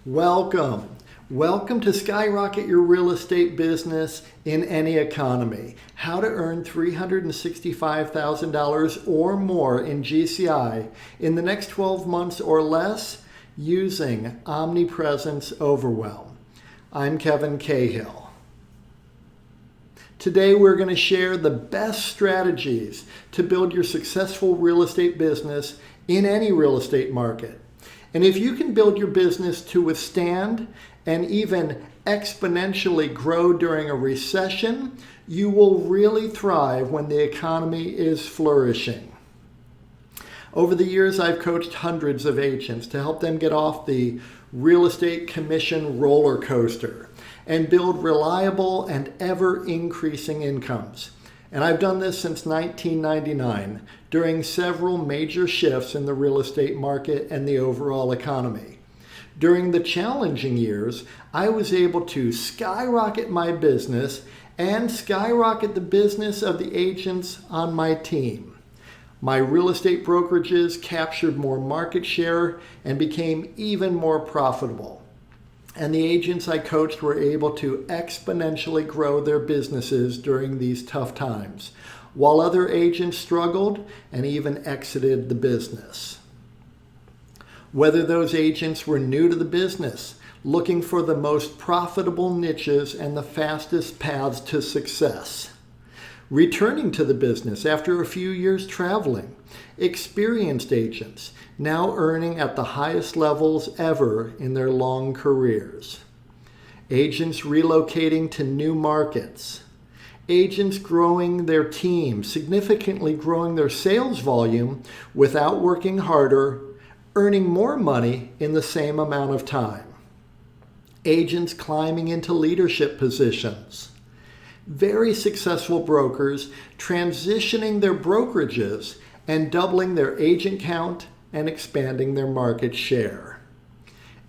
Welcome. Welcome to Skyrocket Your Real Estate Business in Any Economy. How to earn $365,000 or more in GCI in the next 12 months or less using Omnipresence Overwhelm. I'm Kevin Cahill. Today we're going to share the best strategies to build your successful real estate business in any real estate market. And if you can build your business to withstand and even exponentially grow during a recession, you will really thrive when the economy is flourishing. Over the years, I've coached hundreds of agents to help them get off the real estate commission roller coaster and build reliable and ever-increasing incomes. And I've done this since 1999 during several major shifts in the real estate market and the overall economy. During the challenging years, I was able to skyrocket my business and skyrocket the business of the agents on my team. My real estate brokerages captured more market share and became even more profitable. And the agents I coached were able to exponentially grow their businesses during these tough times, while other agents struggled and even exited the business. Whether those agents were new to the business, looking for the most profitable niches and the fastest paths to success, returning to the business after a few years traveling, experienced agents now earning at the highest levels ever in their long careers, agents relocating to new markets, agents growing their team, significantly growing their sales volume without working harder, earning more money in the same amount of time, agents climbing into leadership positions, very successful brokers transitioning their brokerages and doubling their agent count and expanding their market share.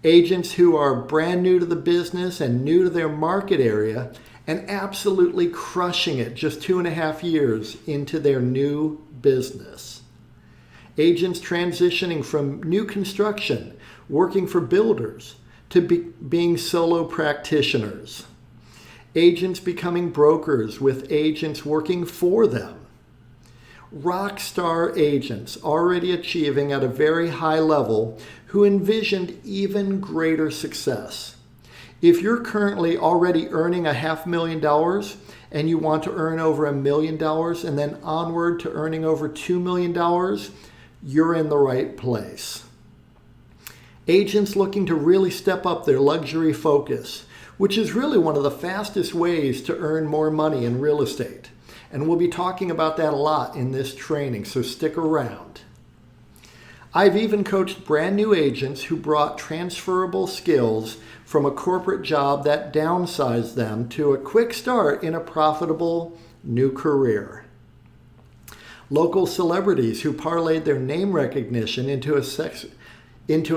Agents who are brand new to the business and new to their market area and absolutely crushing it just 2.5 years into their new business. Agents transitioning from new construction, working for builders, to being solo practitioners. Agents becoming brokers with agents working for them. Rock star agents already achieving at a very high level who envisioned even greater success. If you're currently already earning $500,000 and you want to earn over $1 million and then onward to earning over $2 million, you're in the right place. Agents looking to really step up their luxury focus, which is really one of the fastest ways to earn more money in real estate. And we'll be talking about that a lot in this training, so stick around. I've even coached brand new agents who brought transferable skills from a corporate job that downsized them to a quick start in a profitable new career. Local celebrities who parlayed their name recognition into a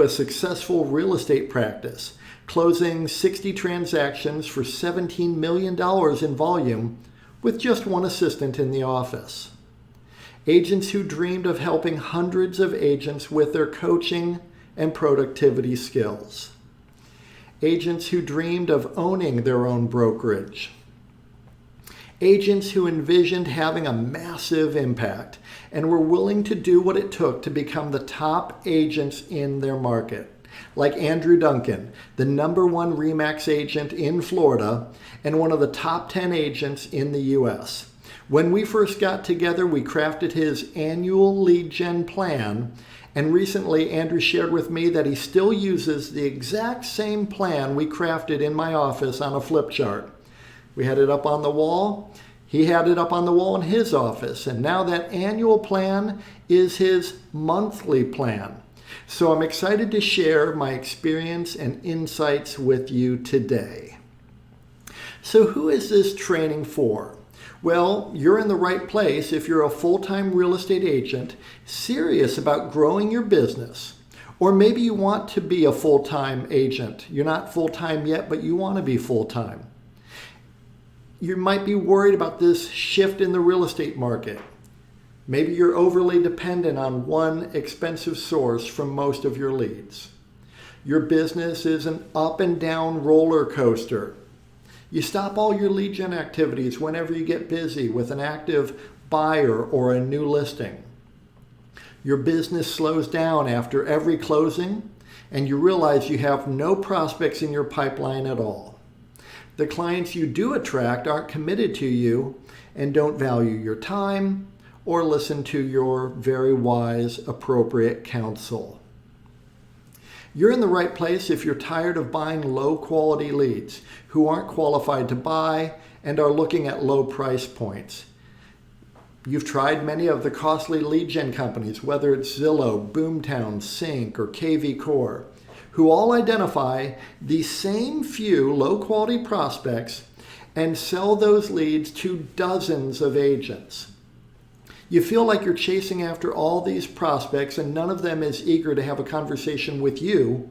successful real estate practice, closing 60 transactions for $17 million in volume with just one assistant in the office. Agents who dreamed of helping hundreds of agents with their coaching and productivity skills. Agents who dreamed of owning their own brokerage. Agents who envisioned having a massive impact and were willing to do what it took to become the top agents in their market. Like Andrew Duncan, the #1 RE/MAX agent in Florida and one of the top 10 agents in the US. When we first got together, we crafted his annual lead gen plan, and recently Andrew shared with me that he still uses the exact same plan we crafted in my office on a flip chart. We had it up on the wall. He had it up on the wall in his office, and now that annual plan is his monthly plan. So I'm excited to share my experience and insights with you today. So who is this training for? Well, you're in the right place if you're a full-time real estate agent serious about growing your business. Or maybe you want to be a full-time agent. You're not full-time yet, but you want to be full-time. You might be worried about this shift in the real estate market. Maybe you're overly dependent on one expensive source from most of your leads. Your business is an up and down roller coaster. You stop all your lead gen activities whenever you get busy with an active buyer or a new listing. Your business slows down after every closing, and you realize you have no prospects in your pipeline at all. The clients you do attract aren't committed to you and don't value your time or listen to your very wise, appropriate counsel. You're in the right place if you're tired of buying low-quality leads who aren't qualified to buy and are looking at low price points. You've tried many of the costly lead gen companies, whether it's Zillow, Boomtown, Sync, or KV Core, who all identify the same few low-quality prospects and sell those leads to dozens of agents. You feel like you're chasing after all these prospects and none of them is eager to have a conversation with you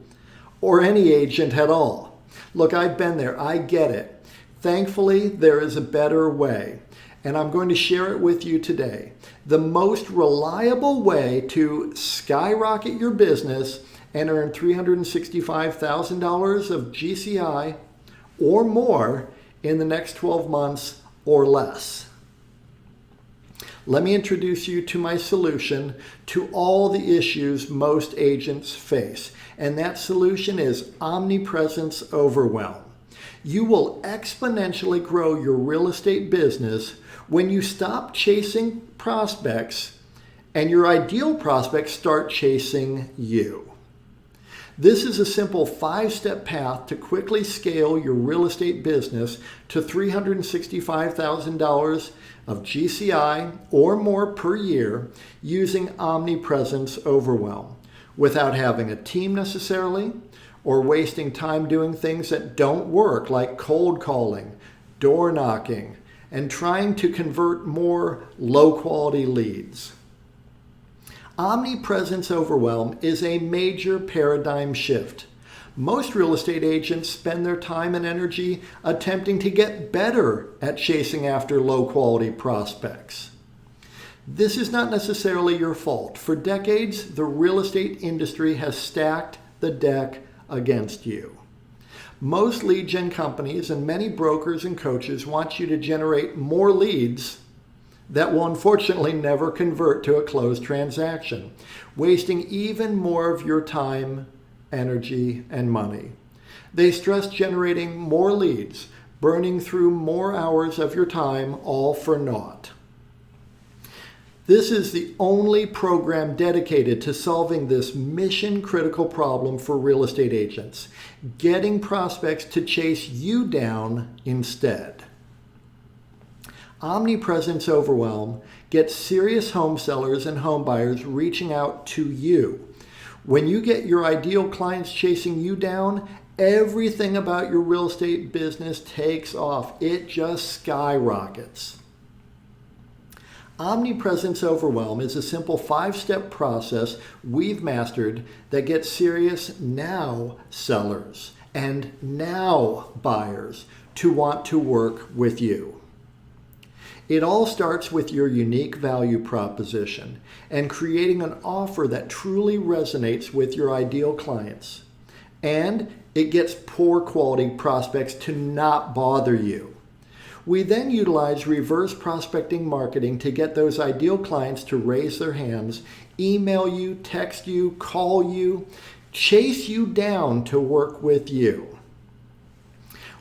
or any agent at all. Look, I've been there. I get it. Thankfully, there is a better way, and I'm going to share it with you today. The most reliable way to skyrocket your business and earn $365,000 of GCI or more in the next 12 months or less. Let me introduce you to my solution to all the issues most agents face, and that solution is Omnipresence Overwhelm. You will exponentially grow your real estate business when you stop chasing prospects and your ideal prospects start chasing you. This is a simple 5-step path to quickly scale your real estate business to $365,000 of GCI or more per year using Omnipresence Overwhelm without having a team necessarily or wasting time doing things that don't work like cold calling, door knocking, and trying to convert more low-quality leads. Omnipresence Overwhelm is a major paradigm shift. Most real estate agents spend their time and energy attempting to get better at chasing after low-quality prospects. This is not necessarily your fault. For decades, the real estate industry has stacked the deck against you. Most lead gen companies and many brokers and coaches want you to generate more leads that will unfortunately never convert to a closed transaction, wasting even more of your time, energy, and money. They stress generating more leads, burning through more hours of your time, all for naught. This is the only program dedicated to solving this mission-critical problem for real estate agents, getting prospects to chase you down instead. Omnipresence Overwhelm gets serious home sellers and home buyers reaching out to you. When you get your ideal clients chasing you down, everything about your real estate business takes off. It just skyrockets. Omnipresence Overwhelm is a simple 5-step process we've mastered that gets serious now sellers and now buyers to want to work with you. It all starts with your unique value proposition and creating an offer that truly resonates with your ideal clients. And it gets poor quality prospects to not bother you. We then utilize reverse prospecting marketing to get those ideal clients to raise their hands, email you, text you, call you, chase you down to work with you.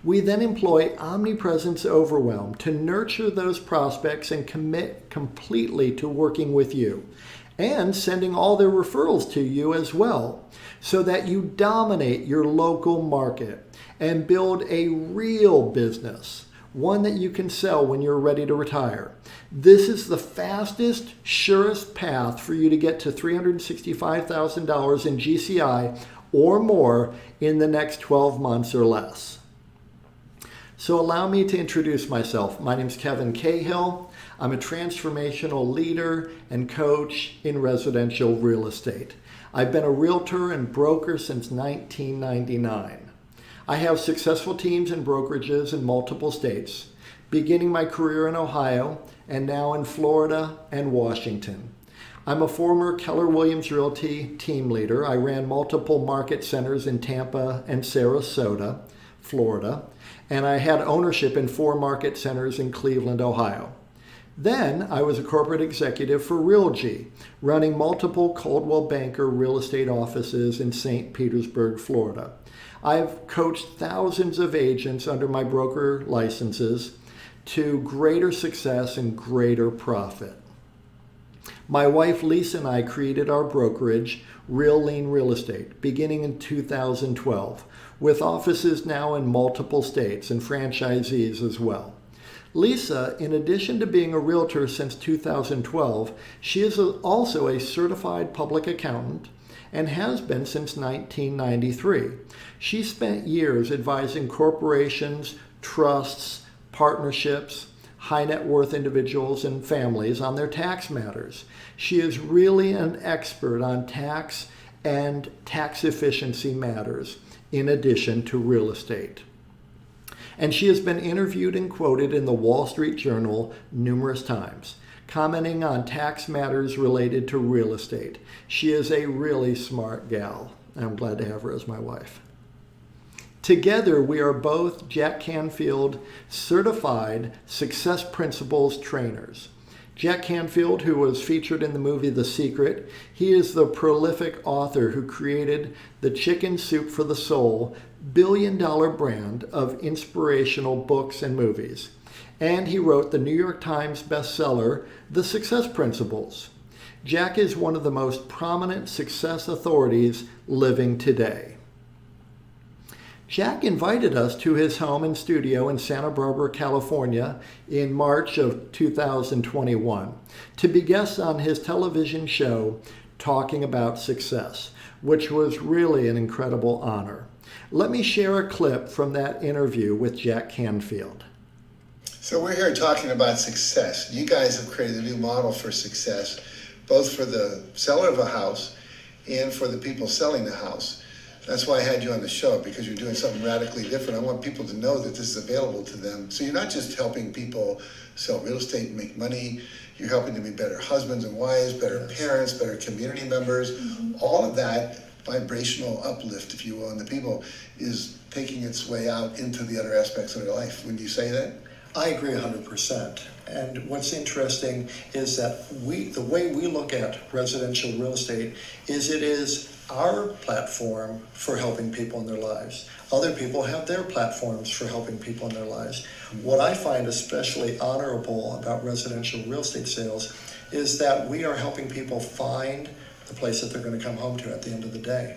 We then employ Omnipresence Overwhelm to nurture those prospects and commit completely to working with you and sending all their referrals to you as well, so that you dominate your local market and build a real business, one that you can sell when you're ready to retire. This is the fastest, surest path for you to get to $365,000 in GCI or more in the next 12 months or less. So allow me to introduce myself. My name is Kevin Cahill. I'm a transformational leader and coach in residential real estate. I've been a realtor and broker since 1999. I have successful teams and brokerages in multiple states, beginning my career in Ohio and now in Florida and Washington. I'm a former Keller Williams Realty team leader. I ran multiple market centers in Tampa and Sarasota, Florida, and I had ownership in 4 market centers in Cleveland, Ohio. Then I was a corporate executive for Realgy, running multiple Coldwell Banker real estate offices in St. Petersburg, Florida. I've coached thousands of agents under my broker licenses to greater success and greater profit. My wife Lisa and I created our brokerage, Real Lean Real Estate, beginning in 2012, with offices now in multiple states and franchisees as well. Lisa, in addition to being a realtor since 2012, she is also a certified public accountant and has been since 1993. She spent years advising corporations, trusts, partnerships, high net worth individuals and families on their tax matters. She is really an expert on tax and tax efficiency matters, in addition to real estate. And she has been interviewed and quoted in the Wall Street Journal numerous times, commenting on tax matters related to real estate. She is a really smart gal. I'm glad to have her as my wife. Together, we are both Jack Canfield certified Success Principles trainers. Jack Canfield, who was featured in the movie The Secret, he is the prolific author who created the Chicken Soup for the Soul billion-dollar brand of inspirational books and movies. And he wrote the New York Times bestseller, The Success Principles. Jack is one of the most prominent success authorities living today. Jack invited us to his home and studio in Santa Barbara, California in March of 2021 to be guests on his television show Talking About Success, which was really an incredible honor. Let me share a clip from that interview with Jack Canfield. So we're here talking about success. You guys have created a new model for success, both for the seller of a house and for the people selling the house. That's why I had you on the show, because you're doing something radically different. I want people to know that this is available to them. So you're not just helping people sell real estate and make money. You're helping them be better husbands and wives, better parents, better community members. All of that vibrational uplift, if you will, in the people is taking its way out into the other aspects of their life. Wouldn't you say that? I agree 100%. And what's interesting is that the way we look at residential real estate is it is our platform for helping people in their lives. Other people have their platforms for helping people in their lives. What I find especially honorable about residential real estate sales is that we are helping people find the place that they're going to come home to at the end of the day.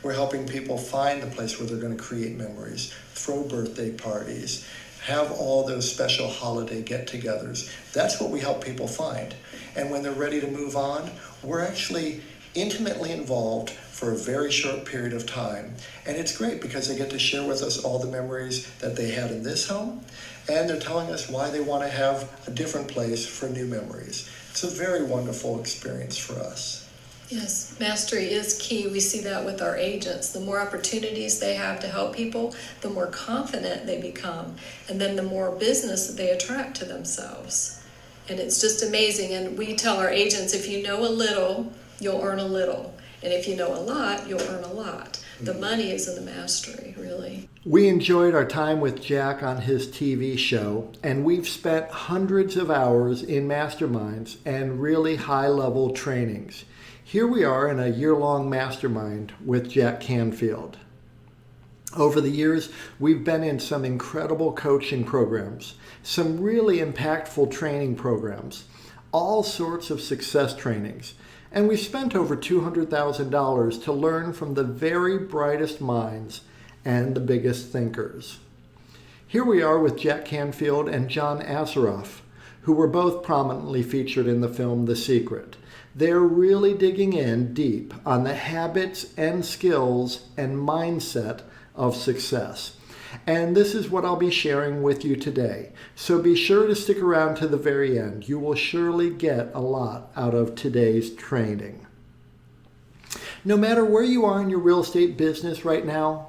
We're helping people find the place where they're going to create memories, throw birthday parties, have all those special holiday get-togethers. That's what we help people find. And when they're ready to move on, we're actually intimately involved for a very short period of time. And it's great because they get to share with us all the memories that they had in this home, and they're telling us why they want to have a different place for new memories. It's a very wonderful experience for us. Yes, mastery is key. We see that with our agents. The more opportunities they have to help people, the more confident they become, and then the more business that they attract to themselves. And it's just amazing. And we tell our agents, if you know a little, you'll earn a little. And if you know a lot, you'll earn a lot. The money is in the mastery, really. We enjoyed our time with Jack on his TV show, and we've spent hundreds of hours in masterminds and really high-level trainings. Here we are in a year-long mastermind with Jack Canfield. Over the years, we've been in some incredible coaching programs, some really impactful training programs, all sorts of success trainings. And we spent over $200,000 to learn from the very brightest minds and the biggest thinkers. Here we are with Jack Canfield and John Assaraf, who were both prominently featured in the film The Secret. They're really digging in deep on the habits and skills and mindset of success. And this is what I'll be sharing with you today. So be sure to stick around to the very end. You will surely get a lot out of today's training. No matter where you are in your real estate business right now,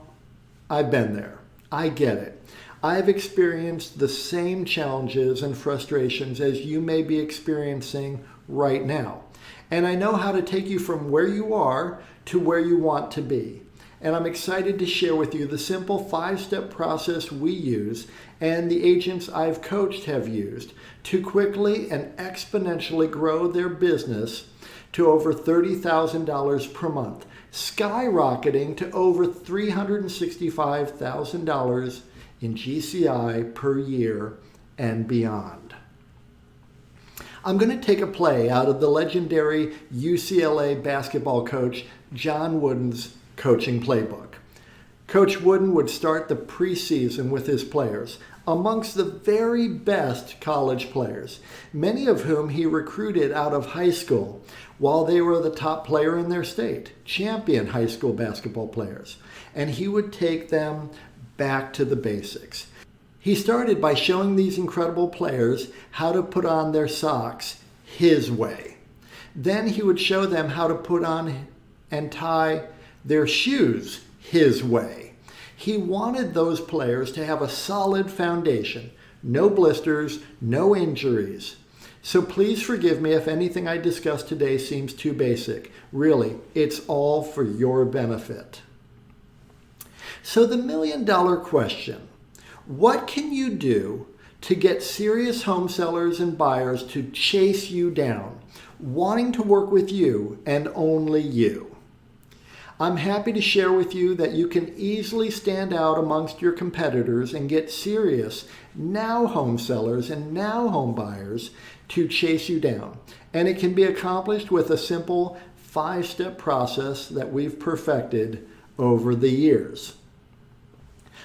I've been there. I get it. I've experienced the same challenges and frustrations as you may be experiencing right now. And I know how to take you from where you are to where you want to be. And I'm excited to share with you the simple 5-step process we use and the agents I've coached have used to quickly and exponentially grow their business to over $30,000 per month, skyrocketing to over $365,000 in GCI per year and beyond. I'm going to take a play out of the legendary UCLA basketball coach John Wooden's coaching playbook. Coach Wooden would start the preseason with his players, amongst the very best college players, many of whom he recruited out of high school while they were the top player in their state, champion high school basketball players. And he would take them back to the basics. He started by showing these incredible players how to put on their socks his way. Then he would show them how to put on and tie their shoes his way. He wanted those players to have a solid foundation, no blisters, no injuries. So please forgive me if anything I discussed today seems too basic. Really, it's all for your benefit. So the million-dollar question, what can you do to get serious home sellers and buyers to chase you down, wanting to work with you and only you? I'm happy to share with you that you can easily stand out amongst your competitors and get serious now home sellers and now home buyers to chase you down. And it can be accomplished with a simple 5-step process that we've perfected over the years.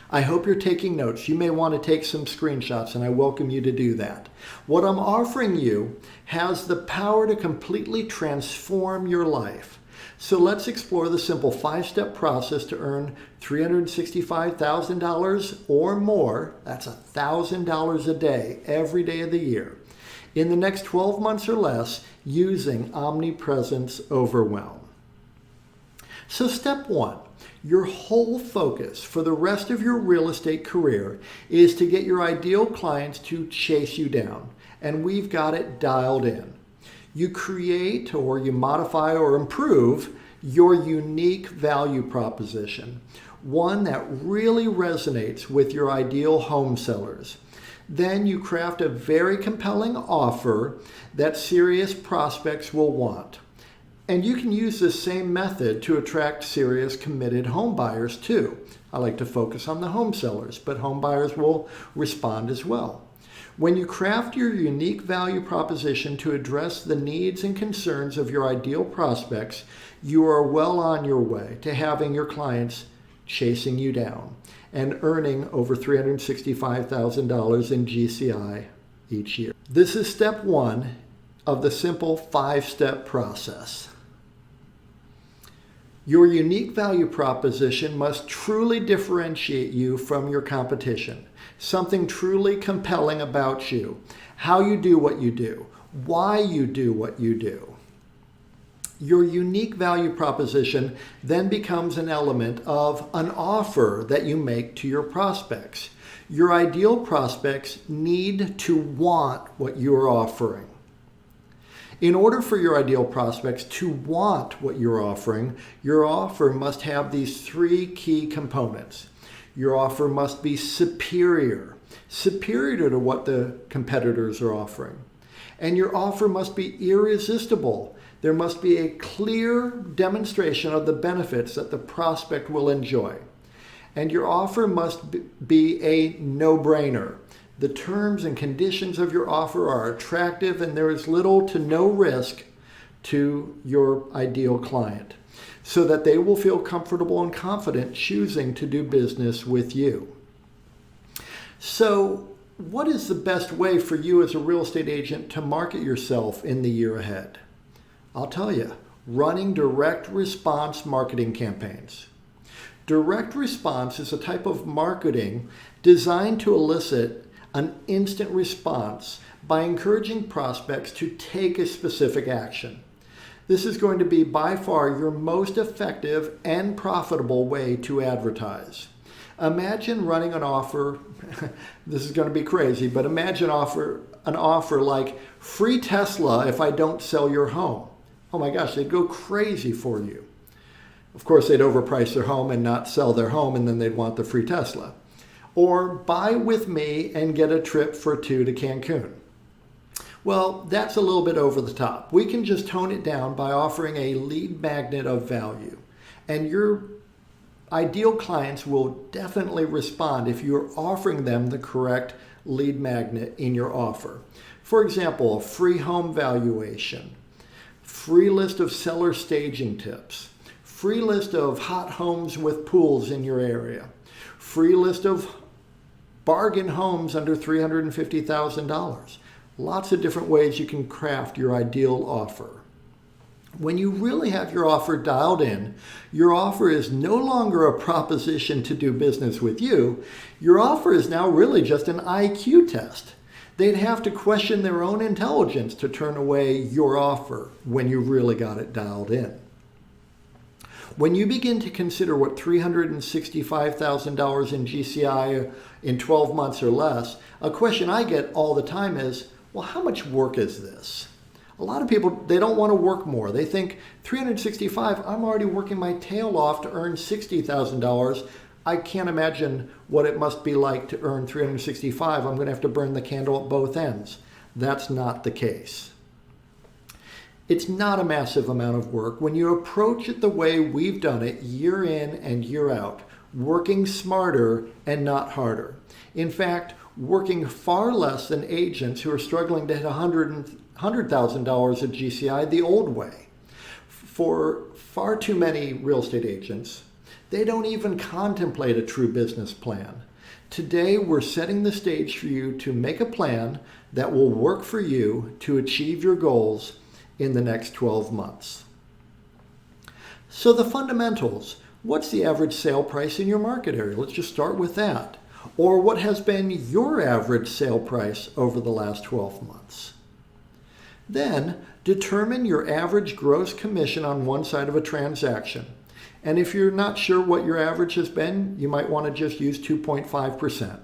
I hope you're taking notes. You may want to take some screenshots, and I welcome you to do that. What I'm offering you has the power to completely transform your life. So let's explore the simple 5-step process to earn $365,000 or more, that's $1,000 a day, every day of the year, in the next 12 months or less using Omnipresence Overwhelm. So step 1, your whole focus for the rest of your real estate career is to get your ideal clients to chase you down, and we've got it dialed in. You create or you modify or improve your unique value proposition, one that really resonates with your ideal home sellers. Then you craft a very compelling offer that serious prospects will want. And you can use this same method to attract serious committed home buyers too. I like to focus on the home sellers, but home buyers will respond as well. When you craft your unique value proposition to address the needs and concerns of your ideal prospects, you are well on your way to having your clients chasing you down and earning over $365,000 in GCI each year. This is step 1 of the simple 5-step process. Your unique value proposition must truly differentiate you from your competition. Something truly compelling about you, how you do what you do, why you do what you do. Your unique value proposition then becomes an element of an offer that you make to your prospects. Your ideal prospects need to want what you're offering. In order for your ideal prospects to want what you're offering, your offer must have these 3 key components. Your offer must be superior to what the competitors are offering. And your offer must be irresistible. There must be a clear demonstration of the benefits that the prospect will enjoy. And your offer must be a no-brainer. The terms and conditions of your offer are attractive and there is little to no risk to your ideal client, so that they will feel comfortable and confident choosing to do business with you. So, what is the best way for you as a real estate agent to market yourself in the year ahead? I'll tell you, running direct response marketing campaigns. Direct response is a type of marketing designed to elicit an instant response by encouraging prospects to take a specific action. This is going to be by far your most effective and profitable way to advertise. Imagine running an offer, this is going to be crazy, but imagine an offer like free Tesla if I don't sell your home. oh my gosh, they'd go crazy for you. Of course, they'd overprice their home and not sell their home, and then they'd want the free Tesla. Or buy with me and get a trip for 2 to Cancun. Well, that's a little bit over the top. We can just tone it down by offering a lead magnet of value. And your ideal clients will definitely respond if you're offering them the correct lead magnet in your offer. For example, a free home valuation, free list of seller staging tips, free list of hot homes with pools in your area, free list of bargain homes under $350,000. Lots of different ways you can craft your ideal offer. When you really have your offer dialed in, your offer is no longer a proposition to do business with you. Your offer is now really just an IQ test. They'd have to question their own intelligence to turn away your offer when you really got it dialed in. When you begin to consider what $365,000 in GCI in 12 months or less, a question I get all the time is, well, how much work is this? A lot of people, they don't want to work more. They think 365, I'm already working my tail off to earn $60,000. I can't imagine what it must be like to earn 365. I'm going to have to burn the candle at both ends. That's not the case. It's not a massive amount of work when you approach it the way we've done it year in and year out, working smarter and not harder. In fact, working far less than agents who are struggling to hit $100,000 of GCI the old way. For far too many real estate agents, they don't even contemplate a true business plan. Today, we're setting the stage for you to make a plan that will work for you to achieve your goals in the next 12 months. So the fundamentals, what's the average sale price in your market area? Let's just start with that. Or what has been your average sale price over the last 12 months? Then determine your average gross commission on one side of a transaction. And if you're not sure what your average has been, you might want to just use 2.5%.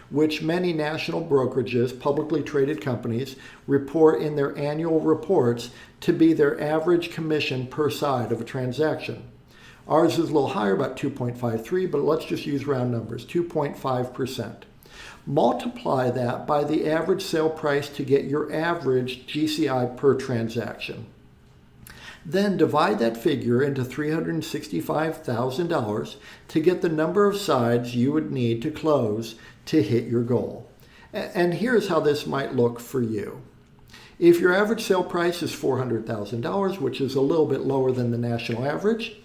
Which many national brokerages, publicly traded companies, report in their annual reports to be their average commission per side of a transaction. Ours is a little higher, about 2.53, but let's just use round numbers, 2.5%. Multiply that by the average sale price to get your average GCI per transaction. Then divide that figure into $365,000 to get the number of sides you would need to close to hit your goal. And here's how this might look for you. If your average sale price is $400,000, which is a little bit lower than the national average,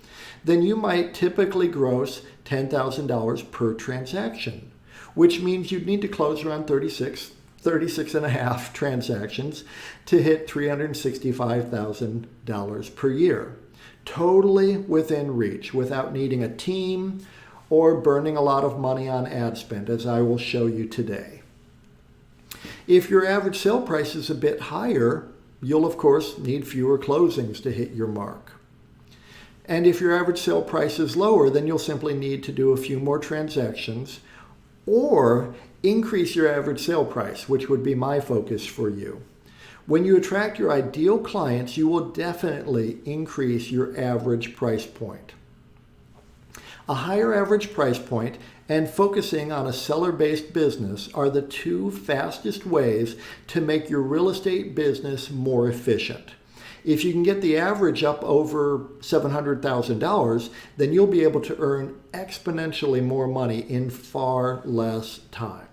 then you might typically gross $10,000 per transaction, which means you'd need to close around 36 and a half transactions to hit $365,000 per year. Totally within reach, without needing a team or burning a lot of money on ad spend, as I will show you today. If your average sale price is a bit higher, you'll of course need fewer closings to hit your mark. And if your average sale price is lower, then you'll simply need to do a few more transactions or increase your average sale price, which would be my focus for you. When you attract your ideal clients, you will definitely increase your average price point. A higher average price point and focusing on a seller-based business are the two fastest ways to make your real estate business more efficient. If you can get the average up over $700,000, then you'll be able to earn exponentially more money in far less time.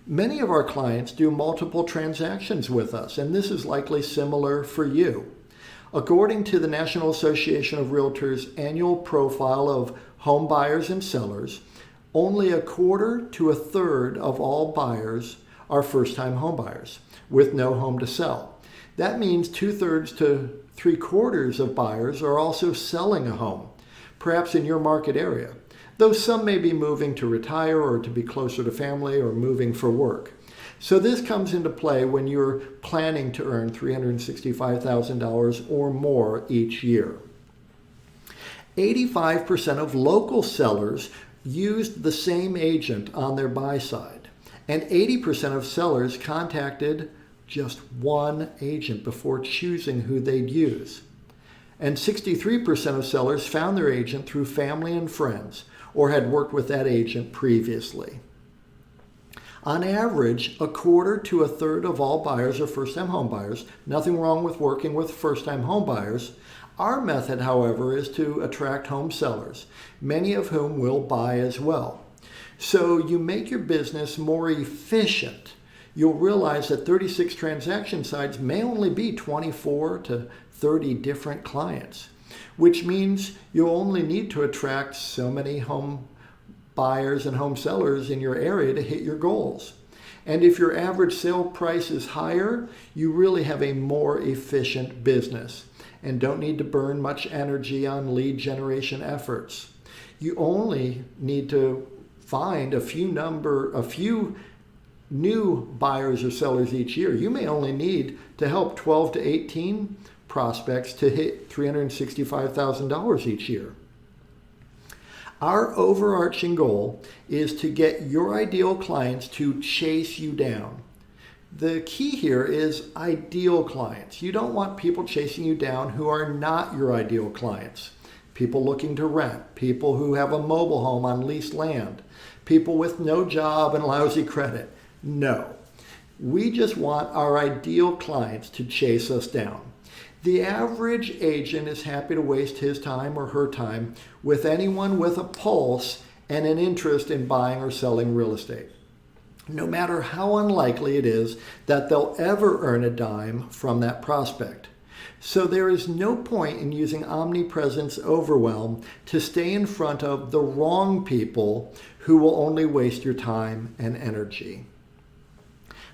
Many of our clients do multiple transactions with us, and this is likely similar for you. According to the National Association of Realtors annual profile of home buyers and sellers, only a quarter to a third of all buyers are first-time home buyers with no home to sell. That means 2/3 to 3/4 of buyers are also selling a home, perhaps in your market area, though some may be moving to retire or to be closer to family or moving for work. So this comes into play when you're planning to earn $365,000 or more each year. 85% of local sellers used the same agent on their buy side, and 80% of sellers contacted just one agent before choosing who they'd use. And 63% of sellers found their agent through family and friends or had worked with that agent previously. On average, a quarter to a third of all buyers are first-time home buyers. Nothing wrong with working with first-time home buyers. Our method, however, is to attract home sellers, many of whom will buy as well. So you make your business more efficient. You'll realize that 36 transaction sites may only be 24 to 30 different clients, which means you'll only need to attract so many home buyers and home sellers in your area to hit your goals. And if your average sale price is higher, you really have a more efficient business and don't need to burn much energy on lead generation efforts. You only need to find a few new buyers or sellers each year. You may only need to help 12 to 18 prospects to hit $365,000 each year. Our overarching goal is to get your ideal clients to chase you down. The key here is ideal clients. You don't want people chasing you down who are not your ideal clients. People looking to rent, people who have a mobile home on leased land, people with no job and lousy credit. No, we just want our ideal clients to chase us down. The average agent is happy to waste his time or her time with anyone with a pulse and an interest in buying or selling real estate, no matter how unlikely it is that they'll ever earn a dime from that prospect. So there is no point in using Omnipresence Overwhelm to stay in front of the wrong people who will only waste your time and energy.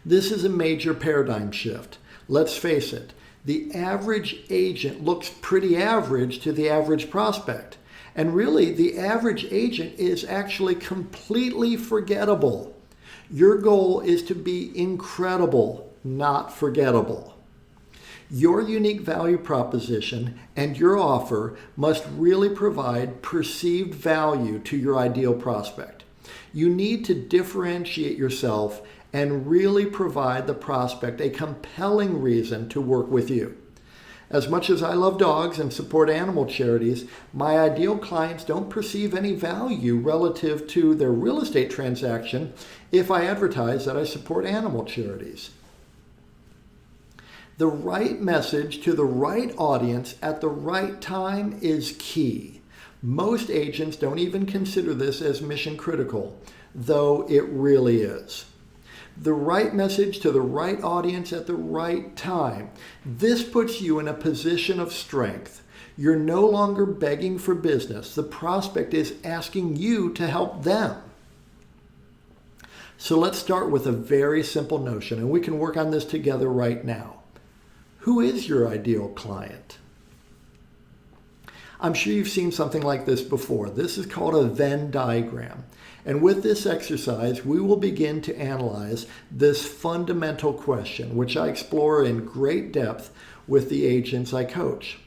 This is a major paradigm shift. Let's face it. The average agent looks pretty average to the average prospect. And really, the average agent is actually completely forgettable. Your goal is to be incredible, not forgettable. Your unique value proposition and your offer must really provide perceived value to your ideal prospect. You need to differentiate yourself and really provide the prospect a compelling reason to work with you. As much as I love dogs and support animal charities, my ideal clients don't perceive any value relative to their real estate transaction if I advertise that I support animal charities. The right message to the right audience at the right time is key. Most agents don't even consider this as mission critical, though it really is. The right message to the right audience at the right time. This puts you in a position of strength. You're no longer begging for business. The prospect is asking you to help them. So let's start with a very simple notion, and we can work on this together right now. Who is your ideal client? I'm sure you've seen something like this before. This is called a Venn diagram. And with this exercise, we will begin to analyze this fundamental question, which I explore in great depth with the agents I coach.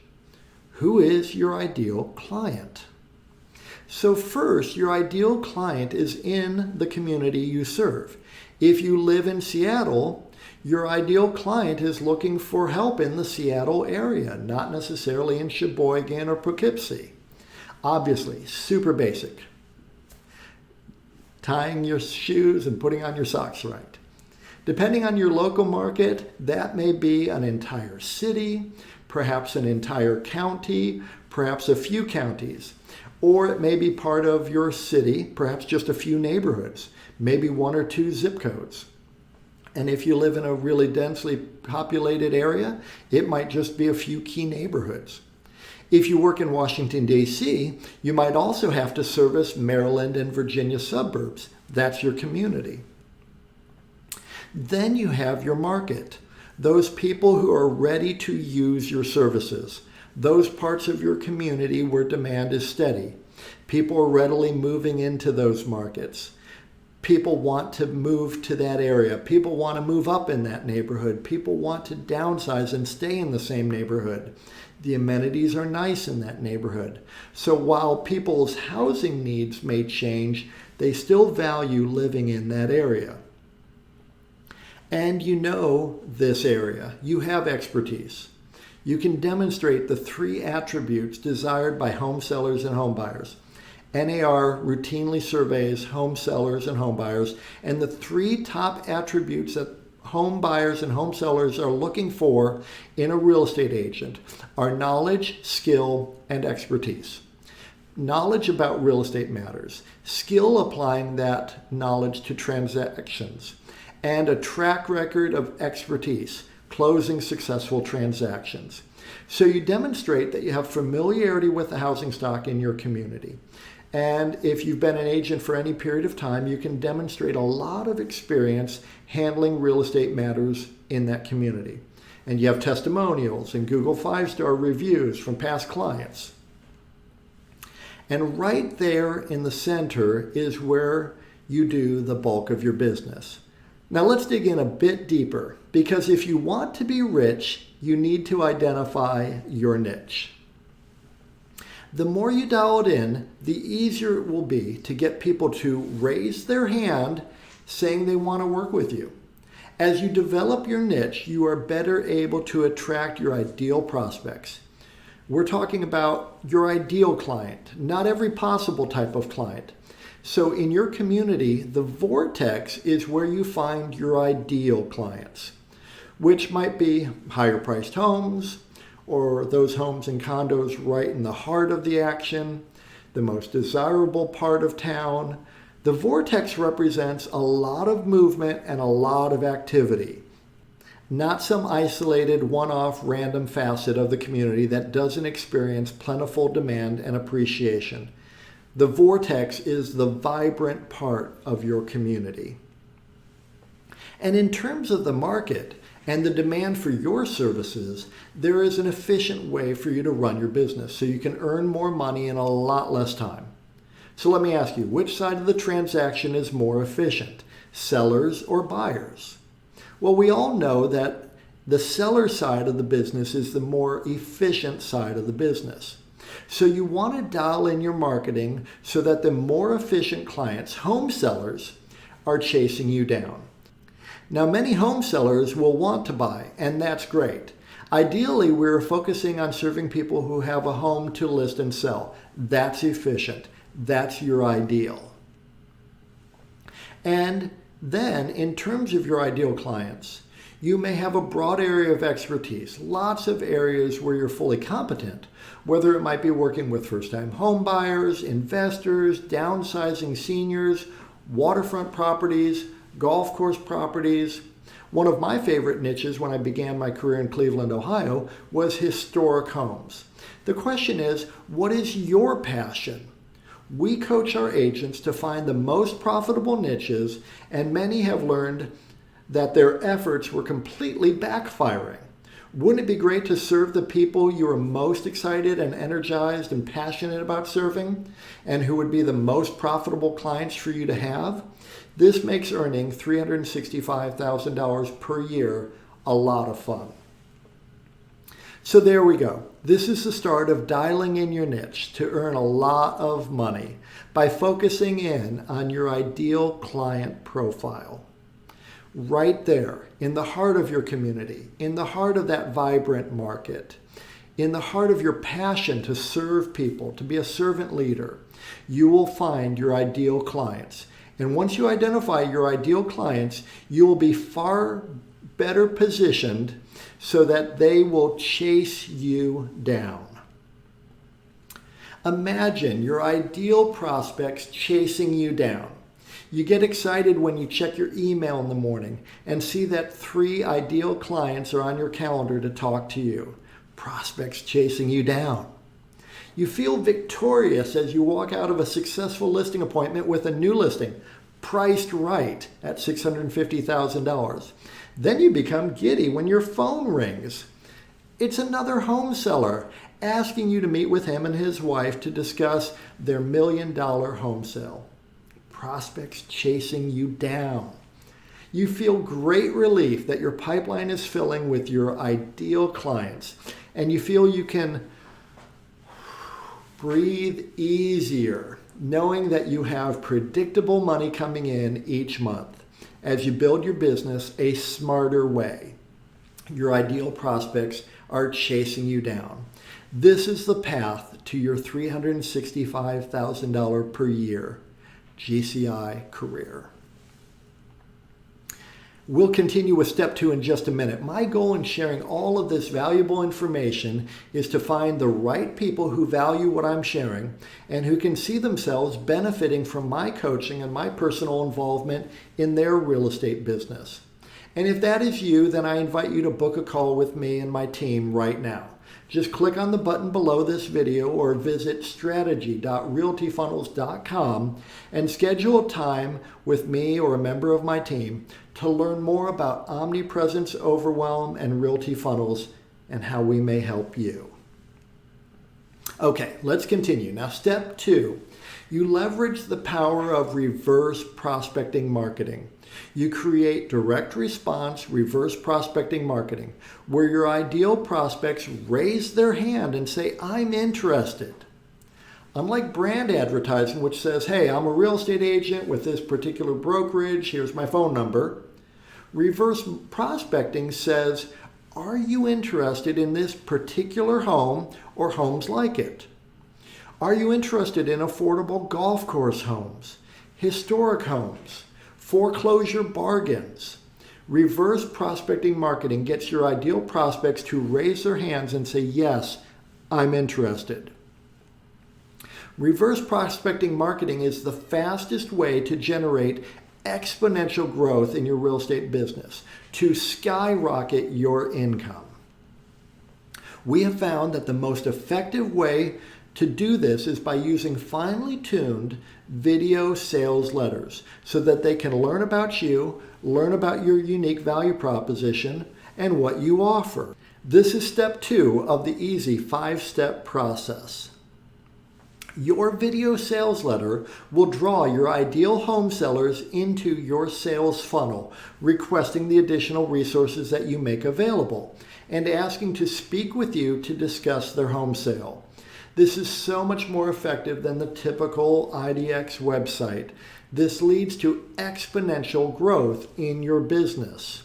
Who is your ideal client? So first, your ideal client is in the community you serve. If you live in Seattle, your ideal client is looking for help in the Seattle area, not necessarily in Sheboygan or Poughkeepsie. Obviously, super basic. Tying your shoes and putting on your socks right. Depending on your local market, that may be an entire city, perhaps an entire county, perhaps a few counties, or it may be part of your city, perhaps just a few neighborhoods, maybe one or two zip codes. And if you live in a really densely populated area, it might just be a few key neighborhoods. If you work in Washington, D.C., you might also have to service Maryland and Virginia suburbs. That's your community. Then you have your market, those people who are ready to use your services, those parts of your community where demand is steady. People are readily moving into those markets. People want to move to that area. People want to move up in that neighborhood. People want to downsize and stay in the same neighborhood. The amenities are nice in that neighborhood. So while people's housing needs may change, they still value living in that area. and you know this area. You have expertise. You can demonstrate the 3 attributes desired by home sellers and home buyers. NAR routinely surveys home sellers and home buyers, and the 3 top attributes that home buyers and home sellers are looking for in a real estate agent are knowledge, skill, and expertise. Knowledge about real estate matters, skill applying that knowledge to transactions, and a track record of expertise, closing successful transactions. So you demonstrate that you have familiarity with the housing stock in your community. And if you've been an agent for any period of time, you can demonstrate a lot of experience handling real estate matters in that community. And you have testimonials and Google 5-star reviews from past clients. And right there in the center is where you do the bulk of your business. Now let's dig in a bit deeper, because if you want to be rich, you need to identify your niche. The more you dial it in, the easier it will be to get people to raise their hand saying they want to work with you. As you develop your niche, you are better able to attract your ideal prospects. We're talking about your ideal client, not every possible type of client. So in your community, the vortex is where you find your ideal clients, which might be higher priced homes, or those homes and condos right in the heart of the action, the most desirable part of town. The vortex represents a lot of movement and a lot of activity, not some isolated one-off random facet of the community that doesn't experience plentiful demand and appreciation. The vortex is the vibrant part of your community. And in terms of the market and the demand for your services, there is an efficient way for you to run your business so you can earn more money in a lot less time. So let me ask you, which side of the transaction is more efficient, sellers or buyers? Well, we all know that the seller side of the business is the more efficient side of the business. So you want to dial in your marketing so that the more efficient clients, home sellers, are chasing you down. Now, many home sellers will want to buy, and that's great. Ideally, we're focusing on serving people who have a home to list and sell. That's efficient. That's your ideal. And then, in terms of your ideal clients, you may have a broad area of expertise, lots of areas where you're fully competent, whether it might be working with first-time home buyers, investors, downsizing seniors, waterfront properties, golf course properties. One of my favorite niches when I began my career in Cleveland, Ohio, was historic homes. The question is, what is your passion? We coach our agents to find the most profitable niches, and many have learned that their efforts were completely backfiring. Wouldn't it be great to serve the people you are most excited and energized and passionate about serving, and who would be the most profitable clients for you to have? This makes earning $365,000 per year a lot of fun. So there we go. This is the start of dialing in your niche to earn a lot of money by focusing in on your ideal client profile. Right there, in the heart of your community, in the heart of that vibrant market, in the heart of your passion to serve people, to be a servant leader, you will find your ideal clients. And once you identify your ideal clients, you will be far better positioned so that they will chase you down. Imagine your ideal prospects chasing you down. You get excited when you check your email in the morning and see that 3 ideal clients are on your calendar to talk to you. Prospects chasing you down. You feel victorious as you walk out of a successful listing appointment with a new listing, priced right at $650,000. Then you become giddy when your phone rings. It's another home seller asking you to meet with him and his wife to discuss their $1 million home sale. Prospects chasing you down. You feel great relief that your pipeline is filling with your ideal clients, and you feel you can breathe easier knowing that you have predictable money coming in each month. as you build your business a smarter way. Your ideal prospects are chasing you down. This is the path to your $365,000 per year GCI career. We'll continue with step 2 in just a minute. My goal in sharing all of this valuable information is to find the right people who value what I'm sharing and who can see themselves benefiting from my coaching and my personal involvement in their real estate business. And if that is you, then I invite you to book a call with me and my team right now. Just click on the button below this video or visit strategy.realtyfunnels.com and schedule a time with me or a member of my team to learn more about Omnipresence Overwhelm and Realty Funnels and how we may help you. Okay, let's continue. Now, step 2, you leverage the power of reverse prospecting marketing. You create direct response reverse prospecting marketing, where your ideal prospects raise their hand and say, I'm interested. Unlike brand advertising, which says, hey, I'm a real estate agent with this particular brokerage, here's my phone number. Reverse prospecting says, are you interested in this particular home or homes like it? Are you interested in affordable golf course homes, historic homes, foreclosure bargains? Reverse prospecting marketing gets your ideal prospects to raise their hands and say, yes, I'm interested. Reverse prospecting marketing is the fastest way to generate exponential growth in your real estate business, to skyrocket your income. We have found that the most effective way to do this is by using finely tuned video sales letters so that they can learn about you, learn about your unique value proposition, and what you offer. This is step 2 of the easy 5-step process. Your video sales letter will draw your ideal home sellers into your sales funnel, requesting the additional resources that you make available and asking to speak with you to discuss their home sale. This is so much more effective than the typical IDX website. This leads to exponential growth in your business.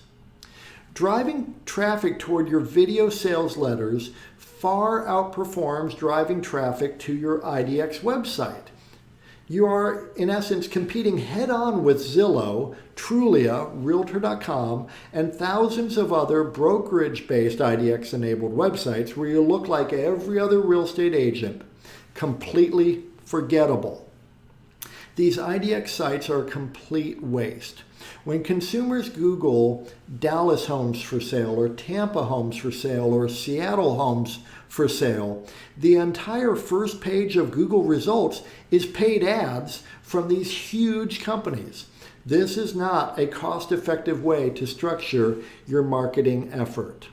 Driving traffic toward your video sales letters far outperforms driving traffic to your IDX website. You are, in essence, competing head-on with Zillow, Trulia, Realtor.com, and thousands of other brokerage-based IDX-enabled websites where you look like every other real estate agent, completely forgettable. These IDX sites are a complete waste. When consumers Google Dallas homes for sale or Tampa homes for sale or Seattle homes for sale, the entire first page of Google results is paid ads from these huge companies. This is not a cost-effective way to structure your marketing effort.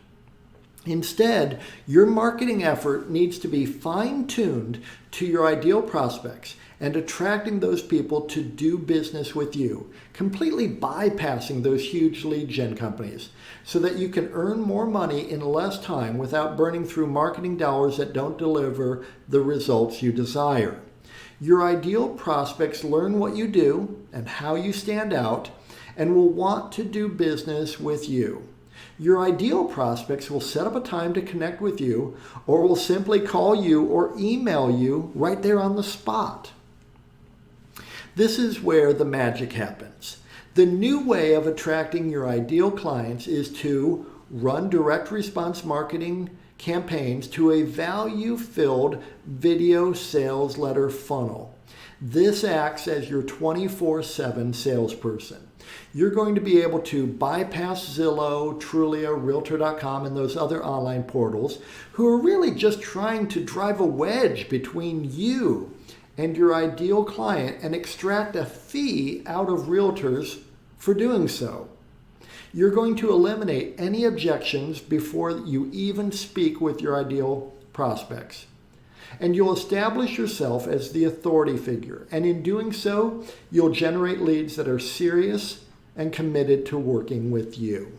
Instead, your marketing effort needs to be fine-tuned to your ideal prospects and attracting those people to do business with you, completely bypassing those huge lead gen companies so that you can earn more money in less time without burning through marketing dollars that don't deliver the results you desire. Your ideal prospects learn what you do and how you stand out and will want to do business with you. Your ideal prospects will set up a time to connect with you or will simply call you or email you right there on the spot. This is where the magic happens. The new way of attracting your ideal clients is to run direct response marketing campaigns to a value-filled video sales letter funnel. This acts as your 24/7 salesperson. You're going to be able to bypass Zillow, Trulia, Realtor.com, and those other online portals who are really just trying to drive a wedge between you and your ideal client and extract a fee out of realtors for doing so. You're going to eliminate any objections before you even speak with your ideal prospects. And you'll establish yourself as the authority figure. And in doing so, you'll generate leads that are serious and committed to working with you.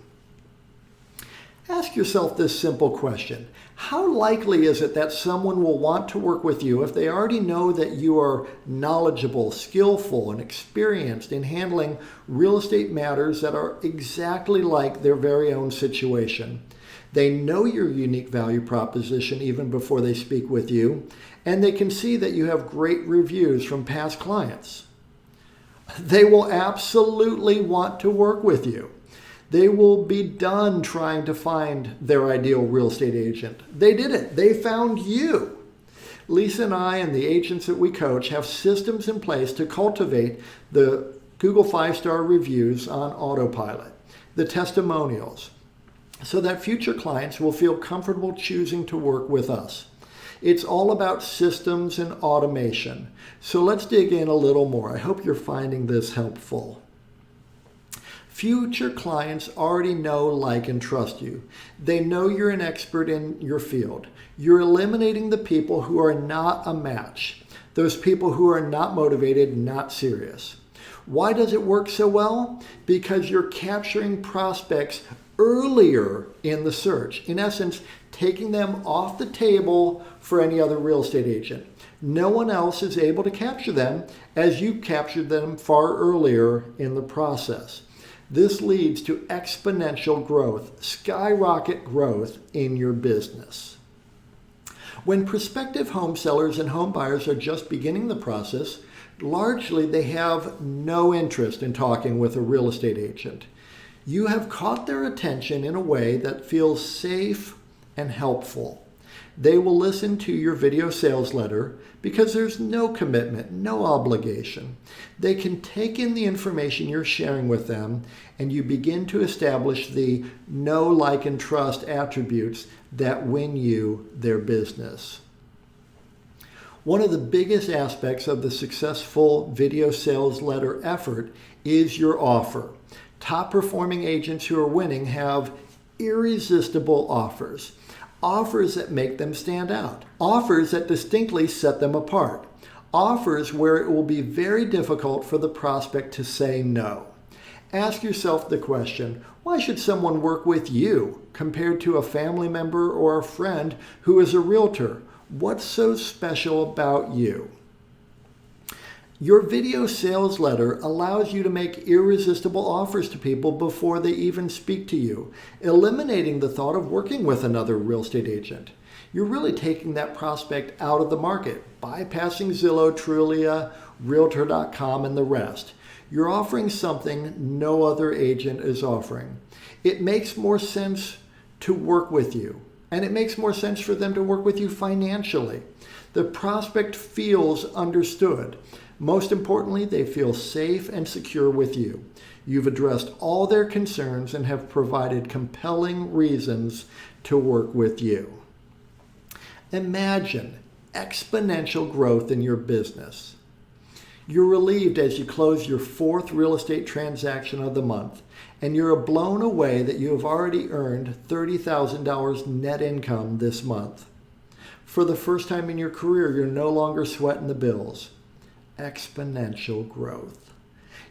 Ask yourself this simple question. How likely is it that someone will want to work with you if they already know that you are knowledgeable, skillful, and experienced in handling real estate matters that are exactly like their very own situation? They know your unique value proposition even before they speak with you, and they can see that you have great reviews from past clients. They will absolutely want to work with you. They will be done trying to find their ideal real estate agent. They did it. They found you. Lisa and I and the agents that we coach have systems in place to cultivate the Google 5-star reviews on autopilot, the testimonials, so that future clients will feel comfortable choosing to work with us. It's all about systems and automation. So let's dig in a little more. I hope you're finding this helpful. Future clients already know, like, and trust you. They know you're an expert in your field. You're eliminating the people who are not a match, those people who are not motivated, not serious. Why does it work so well? Because you're capturing prospects earlier in the search. In essence, taking them off the table for any other real estate agent. No one else is able to capture them as you captured them far earlier in the process. This leads to exponential growth, skyrocket growth in your business. When prospective home sellers and home buyers are just beginning the process, largely they have no interest in talking with a real estate agent. You have caught their attention in a way that feels safe and helpful. They will listen to your video sales letter because there's no commitment, no obligation. They can take in the information you're sharing with them, and you begin to establish the know, like, and trust attributes that win you their business. One of the biggest aspects of the successful video sales letter effort is your offer. Top performing agents who are winning have irresistible offers. Offers that make them stand out. Offers that distinctly set them apart. Offers where it will be very difficult for the prospect to say no. Ask yourself the question, why should someone work with you compared to a family member or a friend who is a realtor? What's so special about you? Your video sales letter allows you to make irresistible offers to people before they even speak to you, eliminating the thought of working with another real estate agent. You're really taking that prospect out of the market, bypassing Zillow, Trulia, Realtor.com, and the rest. You're offering something no other agent is offering. It makes more sense to work with you, and it makes more sense for them to work with you financially. The prospect feels understood. Most importantly, they feel safe and secure with you. You've addressed all their concerns and have provided compelling reasons to work with you. Imagine exponential growth in your business. You're relieved as you close your 4th real estate transaction of the month, and you're blown away that you have already earned $30,000 net income this month. For the first time in your career, you're no longer sweating the bills. Exponential growth.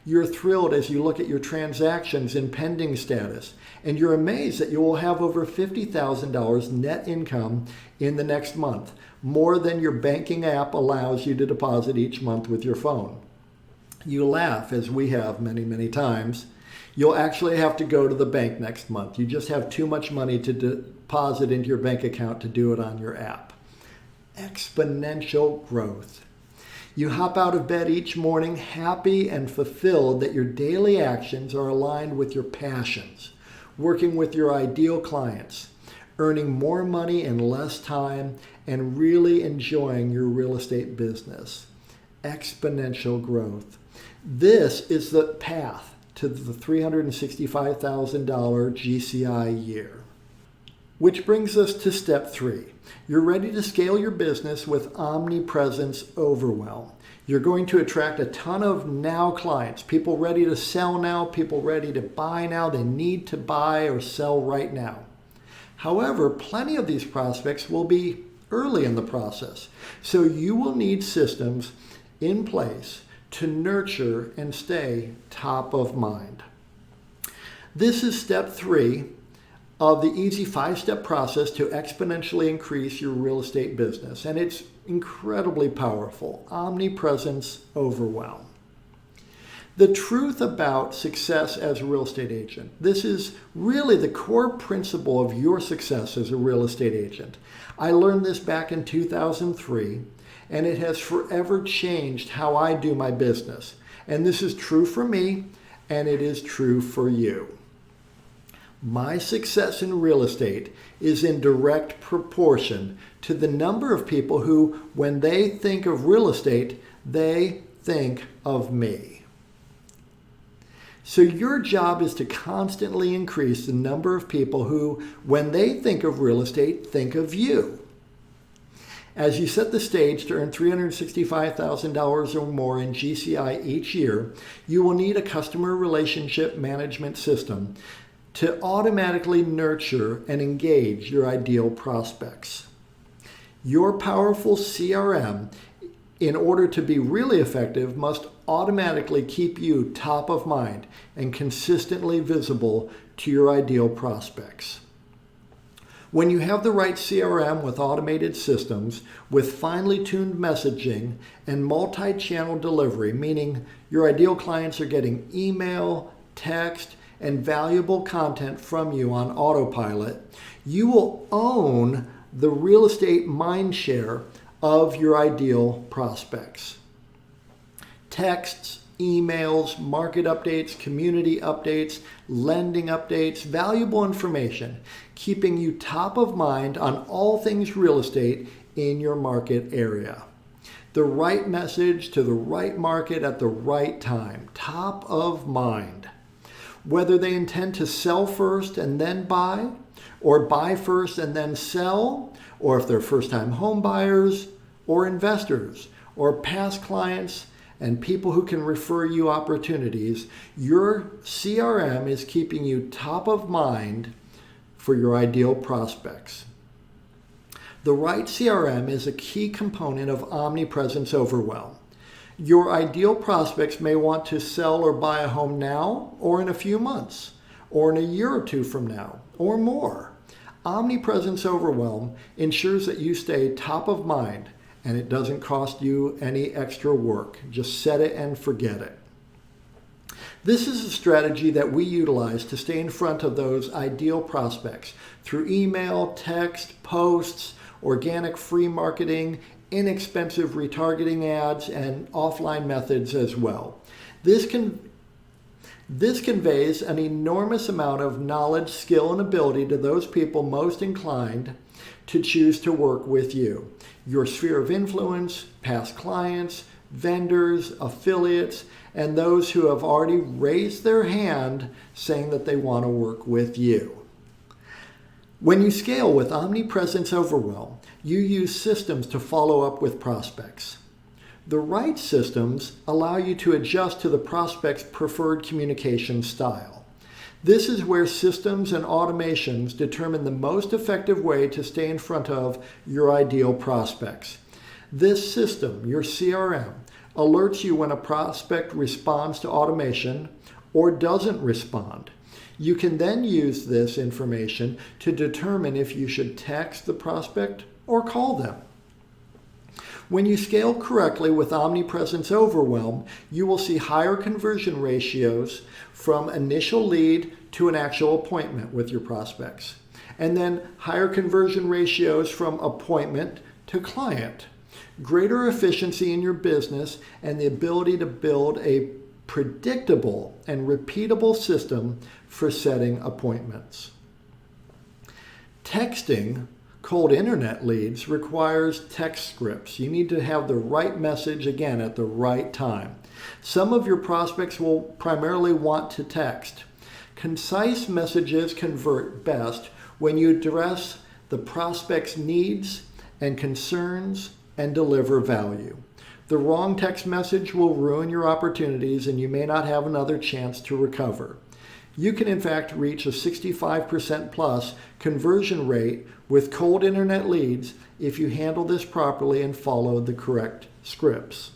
You're thrilled as you look at your transactions in pending status, and you're amazed that you will have over $50,000 net income in the next month, more than your banking app allows you to deposit each month with your phone. You laugh, as we have many, many times. You'll actually have to go to the bank next month. You just have too much money to deposit into your bank account to do it on your app. Exponential growth. You hop out of bed each morning happy and fulfilled that your daily actions are aligned with your passions, working with your ideal clients, earning more money in less time, and really enjoying your real estate business. Exponential growth. This is the path to the $365,000 GCI year. Which brings us to step 3. You're ready to scale your business with Omnipresence Overwhelm. You're going to attract a ton of now clients, people ready to sell now, people ready to buy now. They need to buy or sell right now. However, plenty of these prospects will be early in the process. So you will need systems in place to nurture and stay top of mind. This is step 3 of the easy 5-step process to exponentially increase your real estate business. And it's incredibly powerful. Omnipresence Overwhelm. The truth about success as a real estate agent. This is really the core principle of your success as a real estate agent. I learned this back in 2003, and it has forever changed how I do my business. And this is true for me, and it is true for you. My success in real estate is in direct proportion to the number of people who, when they think of real estate, they think of me. So your job is to constantly increase the number of people who, when they think of real estate, think of you. As you set the stage to earn $365,000 or more in GCI each year, you will need a customer relationship management system to automatically nurture and engage your ideal prospects. Your powerful CRM, in order to be really effective, must automatically keep you top of mind and consistently visible to your ideal prospects. When you have the right CRM with automated systems, with finely tuned messaging and multi-channel delivery, meaning your ideal clients are getting email, text, and valuable content from you on autopilot, you will own the real estate mindshare of your ideal prospects. Texts, emails, market updates, community updates, lending updates, valuable information, keeping you top of mind on all things real estate in your market area. The right message to the right market at the right time, top of mind. Whether they intend to sell first and then buy, or buy first and then sell, or if they're first-time home buyers, or investors, or past clients, and people who can refer you opportunities, your CRM is keeping you top of mind for your ideal prospects. The right CRM is a key component of Omnipresence Overwhelm. Your ideal prospects may want to sell or buy a home now, or in a few months, or in a year or two from now, or more. Omnipresence Overwhelm ensures that you stay top of mind, and it doesn't cost you any extra work. Just set it and forget it. This is a strategy that we utilize to stay in front of those ideal prospects through email, text, posts, organic free marketing, inexpensive retargeting ads, and offline methods as well. This conveys an enormous amount of knowledge, skill, and ability to those people most inclined to choose to work with you. Your sphere of influence, past clients, vendors, affiliates, and those who have already raised their hand saying that they want to work with you. When you scale with Omnipresence Overwhelm, you use systems to follow up with prospects. The right systems allow you to adjust to the prospect's preferred communication style. This is where systems and automations determine the most effective way to stay in front of your ideal prospects. This system, your CRM, alerts you when a prospect responds to automation or doesn't respond. You can then use this information to determine if you should text the prospect or call them. When you scale correctly with Omnipresence Overwhelm, you will see higher conversion ratios from initial lead to an actual appointment with your prospects, and then higher conversion ratios from appointment to client, greater efficiency in your business, and the ability to build a predictable and repeatable system for setting appointments. Texting cold internet leads requires text scripts. You need to have the right message again at the right time. Some of your prospects will primarily want to text. Concise messages convert best when you address the prospect's needs and concerns and deliver value. The wrong text message will ruin your opportunities and you may not have another chance to recover. You can in fact reach a 65% plus conversion rate with cold internet leads if you handle this properly and follow the correct scripts.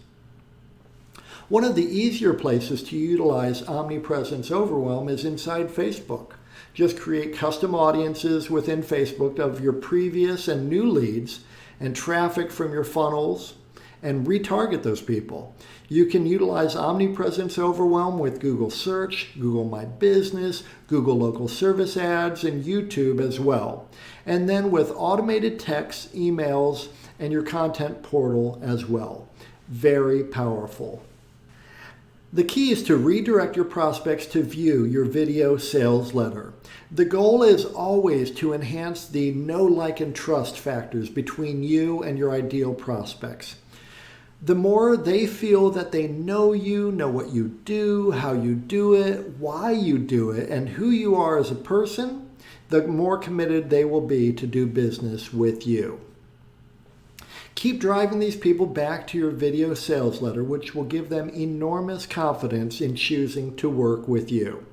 One of the easier places to utilize Omnipresence Overwhelm is inside Facebook. Just create custom audiences within Facebook of your previous and new leads and traffic from your funnels and retarget those people. You can utilize Omnipresence Overwhelm with Google Search, Google My Business, Google Local Service Ads, and YouTube as well. And then with automated texts, emails, and your content portal as well. Very powerful. The key is to redirect your prospects to view your video sales letter. The goal is always to enhance the know, like, and trust factors between you and your ideal prospects. The more they feel that they know you, know what you do, how you do it, why you do it, and who you are as a person, the more committed they will be to do business with you. Keep driving these people back to your video sales letter, which will give them enormous confidence in choosing to work with you.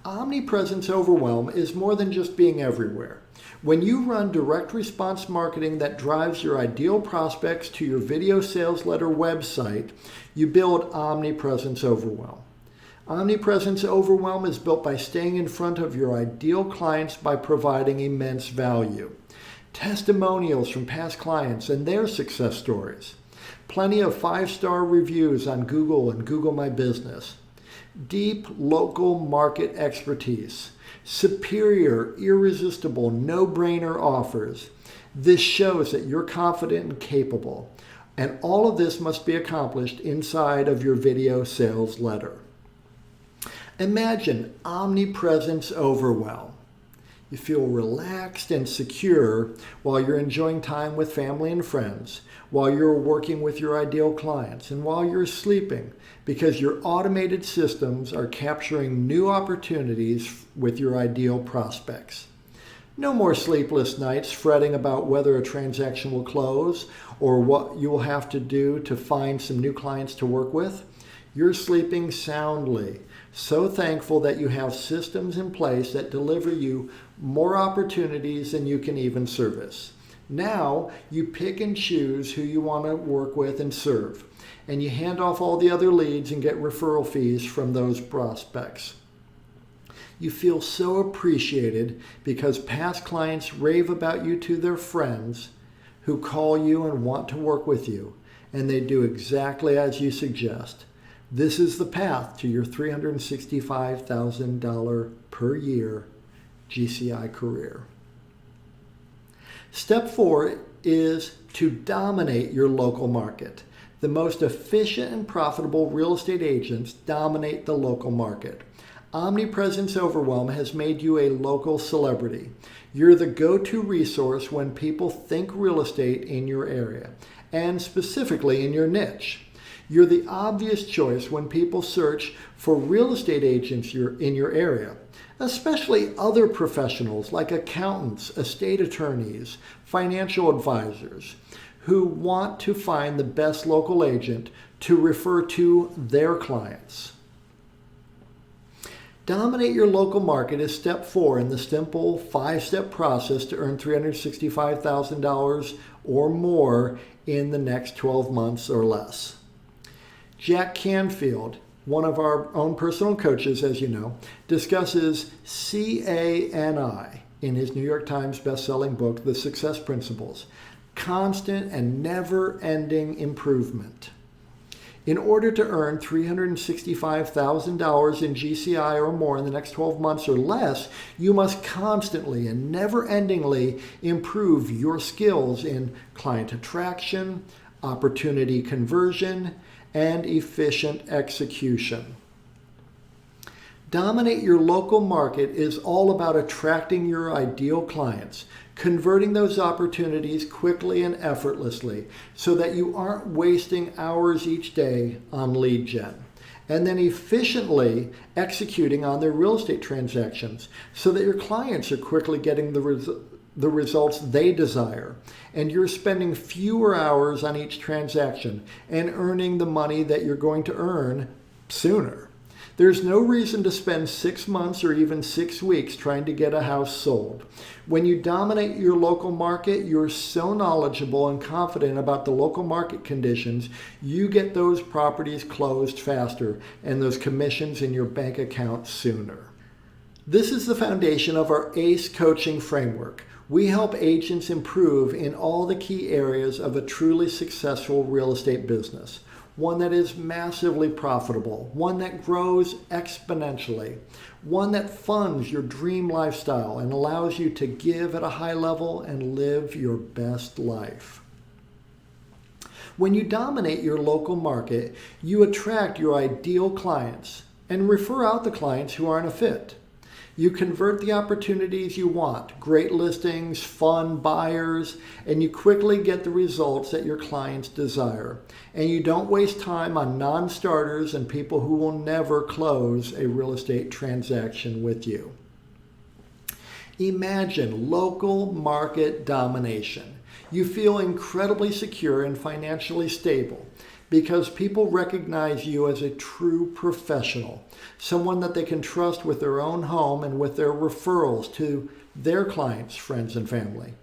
Omnipresence Overwhelm is more than just being everywhere. When you run direct response marketing that drives your ideal prospects to your video sales letter website, you build Omnipresence Overwhelm. Omnipresence Overwhelm is built by staying in front of your ideal clients by providing immense value. Testimonials from past clients and their success stories. Plenty of 5-star reviews on Google and Google My Business. Deep local market expertise. Superior, irresistible, no-brainer offers. This shows that you're confident and capable. And all of this must be accomplished inside of your video sales letter. Imagine Omnipresence Overwhelm. You feel relaxed and secure while you're enjoying time with family and friends, while you're working with your ideal clients, and while you're sleeping, because your automated systems are capturing new opportunities with your ideal prospects. No more sleepless nights fretting about whether a transaction will close or what you will have to do to find some new clients to work with. You're sleeping soundly, so thankful that you have systems in place that deliver you more opportunities than you can even service. Now you pick and choose who you want to work with and serve, and you hand off all the other leads and get referral fees from those prospects. You feel so appreciated because past clients rave about you to their friends who call you and want to work with you, and they do exactly as you suggest. This is the path to your $365,000 per year GCI career. Step 4 is to dominate your local market. The most efficient and profitable real estate agents dominate the local market. Omnipresence Overwhelm has made you a local celebrity. You're the go-to resource when people think real estate in your area, and specifically in your niche. You're the obvious choice when people search for real estate agents in your area, especially other professionals like accountants, estate attorneys, financial advisors, who want to find the best local agent to refer to their clients. Dominate your local market is step 4 in the simple 5-step process to earn $365,000 or more in the next 12 months or less. Jack Canfield, one of our own personal coaches, as you know, discusses CANI in his New York Times best-selling book, The Success Principles, constant and never-ending improvement. In order to earn $365,000 in GCI or more in the next 12 months or less, you must constantly and never-endingly improve your skills in client attraction, opportunity conversion, and efficient execution. Dominate your local market is all about attracting your ideal clients, converting those opportunities quickly and effortlessly so that you aren't wasting hours each day on lead gen, and then efficiently executing on their real estate transactions so that your clients are quickly getting the results they desire, and you're spending fewer hours on each transaction and earning the money that you're going to earn sooner. There's no reason to spend 6 months or even 6 weeks trying to get a house sold. When you dominate your local market, you're so knowledgeable and confident about the local market conditions, you get those properties closed faster and those commissions in your bank account sooner. This is the foundation of our ACE coaching framework. We help agents improve in all the key areas of a truly successful real estate business. One that is massively profitable, one that grows exponentially, one that funds your dream lifestyle and allows you to give at a high level and live your best life. When you dominate your local market, you attract your ideal clients and refer out the clients who aren't a fit. You convert the opportunities you want, great listings, fun buyers, and you quickly get the results that your clients desire. And you don't waste time on non-starters and people who will never close a real estate transaction with you. Imagine local market domination. You feel incredibly secure and financially stable because people recognize you as a true professional, someone that they can trust with their own home and with their referrals to their clients, friends, and family.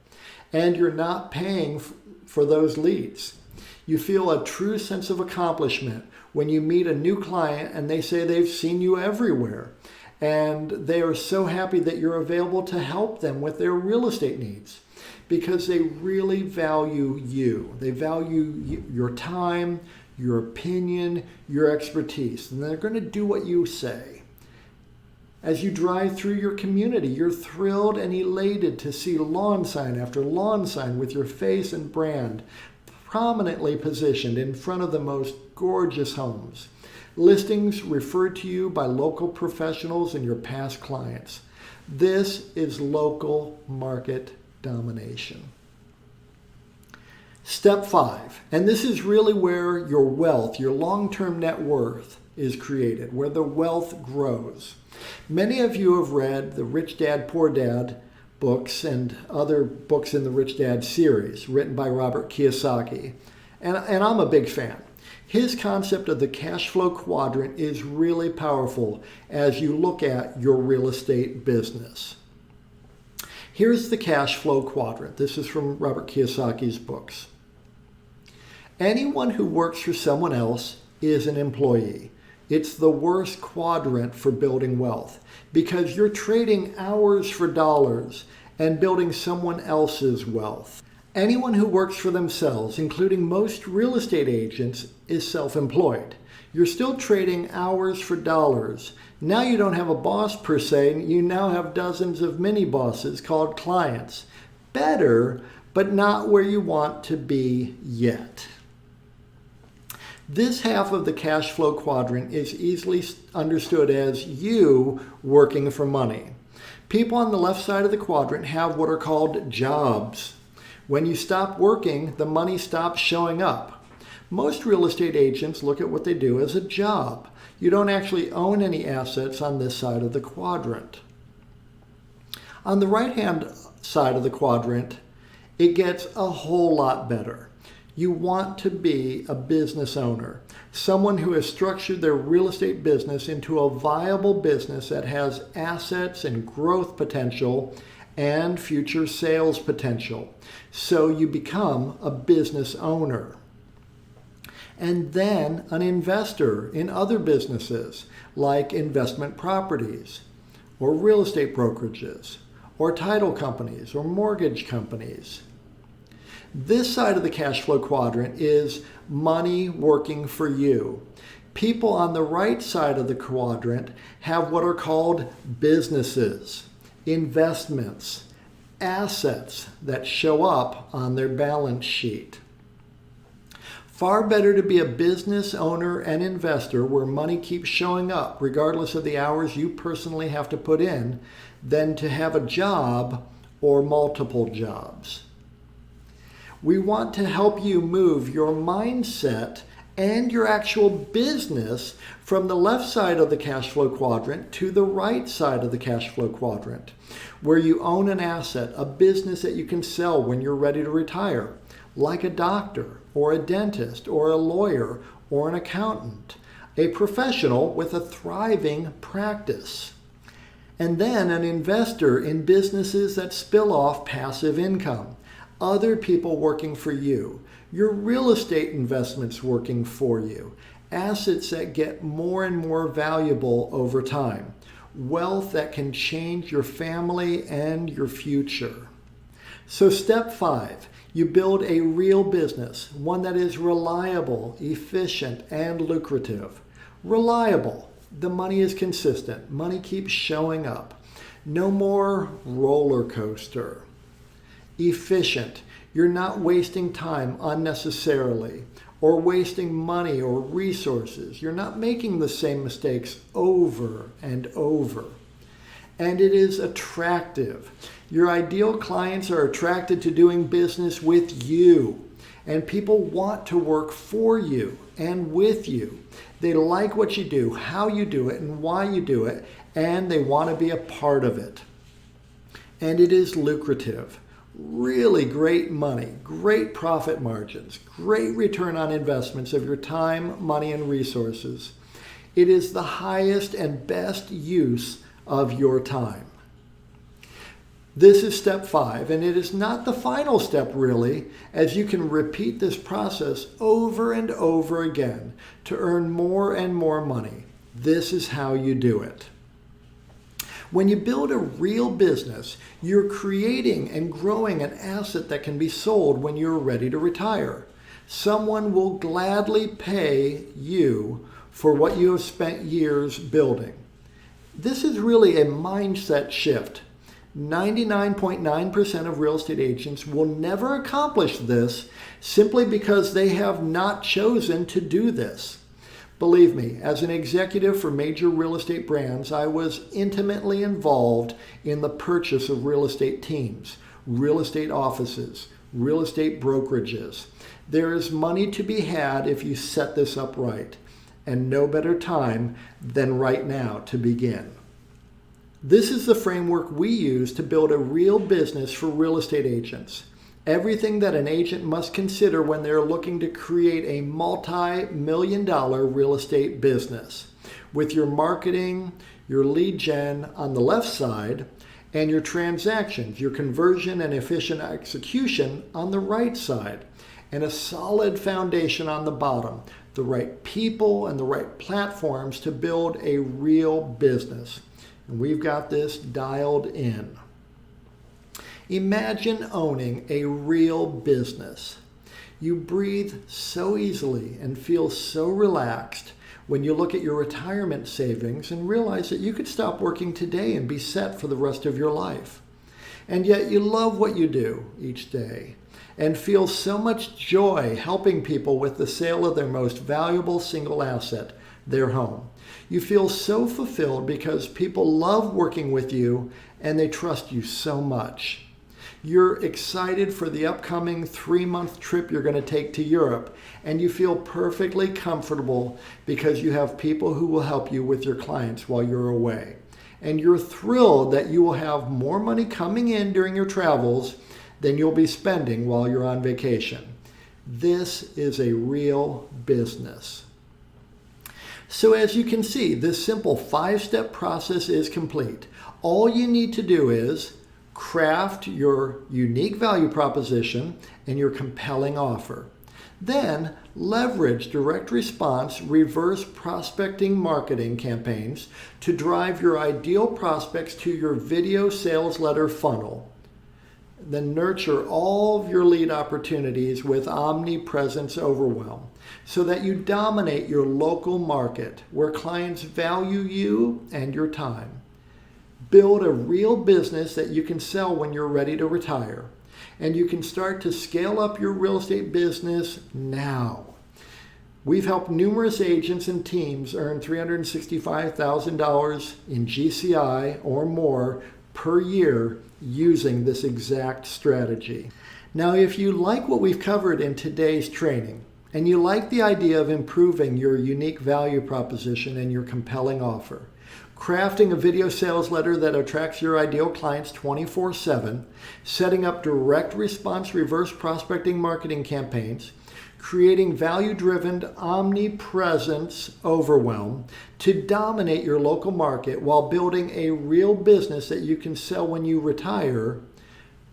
And you're not paying for those leads. You feel a true sense of accomplishment when you meet a new client and they say they've seen you everywhere. And they are so happy that you're available to help them with their real estate needs because they really value you. They value your time, your opinion, your expertise, and they're going to do what you say. As you drive through your community, you're thrilled and elated to see lawn sign after lawn sign with your face and brand prominently positioned in front of the most gorgeous homes. Listings referred to you by local professionals and your past clients. This is local market domination. Step 5, and this is really where your wealth, your long-term net worth is created, where the wealth grows. Many of you have read the Rich Dad, Poor Dad books and other books in the Rich Dad series written by Robert Kiyosaki, and I'm a big fan. His concept of the cash flow quadrant is really powerful as you look at your real estate business. Here's the cash flow quadrant. This is from Robert Kiyosaki's books. Anyone who works for someone else is an employee. It's the worst quadrant for building wealth because you're trading hours for dollars and building someone else's wealth. Anyone who works for themselves, including most real estate agents, is self-employed. You're still trading hours for dollars. Now you don't have a boss per se, you now have dozens of mini bosses called clients. Better, but not where you want to be yet. This half of the cash flow quadrant is easily understood as you working for money. People on the left side of the quadrant have what are called jobs. When you stop working, the money stops showing up. Most real estate agents look at what they do as a job. You don't actually own any assets on this side of the quadrant. On the right-hand side of the quadrant, it gets a whole lot better. You want to be a business owner, someone who has structured their real estate business into a viable business that has assets and growth potential and future sales potential. So you become a business owner. And then an investor in other businesses like investment properties or real estate brokerages or title companies or mortgage companies. This side of the cash flow quadrant is money working for you. People on the right side of the quadrant have what are called businesses, investments, assets that show up on their balance sheet. Far better to be a business owner and investor where money keeps showing up regardless of the hours you personally have to put in than to have a job or multiple jobs. We want to help you move your mindset and your actual business from the left side of the cash flow quadrant to the right side of the cash flow quadrant, where you own an asset, a business that you can sell when you're ready to retire, like a doctor or a dentist or a lawyer or an accountant, a professional with a thriving practice. And then an investor in businesses that spill off passive income, other people working for you, your real estate investments working for you, assets that get more and more valuable over time, wealth that can change your family and your future. So step 5, you build a real business, one that is reliable, efficient, and lucrative. Reliable. The money is consistent. Money keeps showing up. No more roller coaster. Efficient. You're not wasting time unnecessarily or wasting money or resources. You're not making the same mistakes over and over. And it is attractive. Your ideal clients are attracted to doing business with you, and people want to work for you and with you. They like what you do, how you do it, and why you do it, and they want to be a part of it. And it is lucrative. Really great money, great profit margins, great return on investments of your time, money, and resources. It is the highest and best use of your time. This is step 5, and it is not the final step really, as you can repeat this process over and over again to earn more and more money. This is how you do it. When you build a real business, you're creating and growing an asset that can be sold when you're ready to retire. Someone will gladly pay you for what you have spent years building. This is really a mindset shift. 99.9% of real estate agents will never accomplish this simply because they have not chosen to do this. Believe me, as an executive for major real estate brands, I was intimately involved in the purchase of real estate teams, real estate offices, real estate brokerages. There is money to be had if you set this up right, and no better time than right now to begin. This is the framework we use to build a real business for real estate agents. Everything that an agent must consider when they're looking to create a multi-million-dollar real estate business, with your marketing, your lead gen on the left side, and your transactions, your conversion and efficient execution on the right side, and a solid foundation on the bottom, the right people and the right platforms to build a real business. And we've got this dialed in. Imagine owning a real business. You breathe so easily and feel so relaxed when you look at your retirement savings and realize that you could stop working today and be set for the rest of your life. And yet you love what you do each day and feel so much joy helping people with the sale of their most valuable single asset, their home. You feel so fulfilled because people love working with you and they trust you so much. You're excited for the upcoming 3-month trip you're going to take to Europe, and you feel perfectly comfortable because you have people who will help you with your clients while you're away. And you're thrilled that you will have more money coming in during your travels than you'll be spending while you're on vacation. This is a real business. So as you can see, this simple 5-step process is complete. All you need to do is craft your unique value proposition and your compelling offer. Then leverage direct response, reverse prospecting marketing campaigns to drive your ideal prospects to your video sales letter funnel. Then nurture all of your lead opportunities with Omnipresence Overwhelm so that you dominate your local market where clients value you and your time. Build a real business that you can sell when you're ready to retire. And you can start to scale up your real estate business now. We've helped numerous agents and teams earn $365,000 in GCI or more per year using this exact strategy. Now, if you like what we've covered in today's training, and you like the idea of improving your unique value proposition and your compelling offer, crafting a video sales letter that attracts your ideal clients 24/7, setting up direct response reverse prospecting marketing campaigns, creating value-driven omnipresence overwhelm to dominate your local market while building a real business that you can sell when you retire,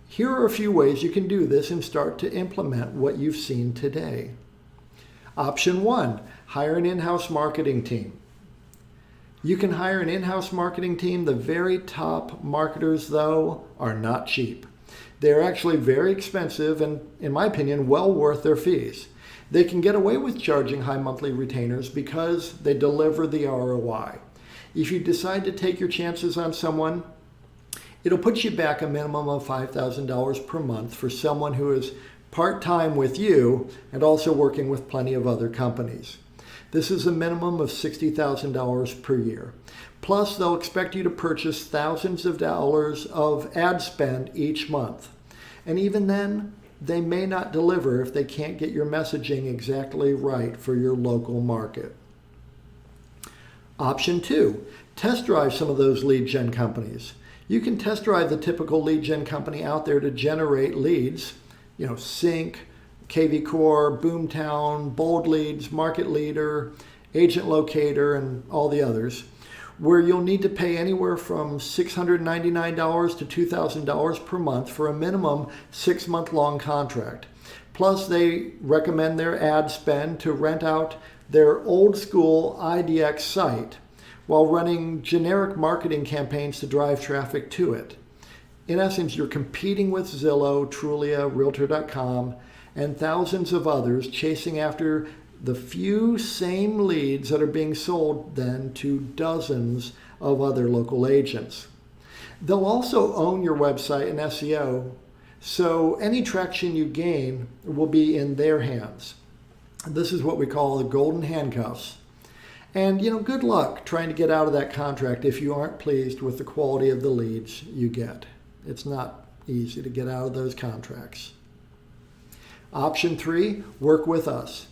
here are a few ways you can do this and start to implement what you've seen today. Option 1, hire an in-house marketing team. You can hire an in-house marketing team. The very top marketers, though, are not cheap. They're actually very expensive and, in my opinion, well worth their fees. They can get away with charging high monthly retainers because they deliver the ROI. If you decide to take your chances on someone, it'll put you back a minimum of $5,000 per month for someone who is part-time with you and also working with plenty of other companies. This is a minimum of $60,000 per year. Plus, they'll expect you to purchase thousands of dollars of ad spend each month. And even then, they may not deliver if they can't get your messaging exactly right for your local market. Option 2, test drive some of those lead gen companies. You can test drive the typical lead gen company out there to generate leads, Sync, KV Core, Boomtown, Bold Leads, Market Leader, Agent Locator, and all the others, where you'll need to pay anywhere from $699 to $2,000 per month for a minimum 6-month-long contract. Plus, they recommend their ad spend to rent out their old school IDX site while running generic marketing campaigns to drive traffic to it. In essence, you're competing with Zillow, Trulia, Realtor.com, and thousands of others, chasing after the few same leads that are being sold then to dozens of other local agents. They'll also own your website and SEO, so any traction you gain will be in their hands. This is what we call the golden handcuffs. And good luck trying to get out of that contract if you aren't pleased with the quality of the leads you get. It's not easy to get out of those contracts. Option 3, work with us.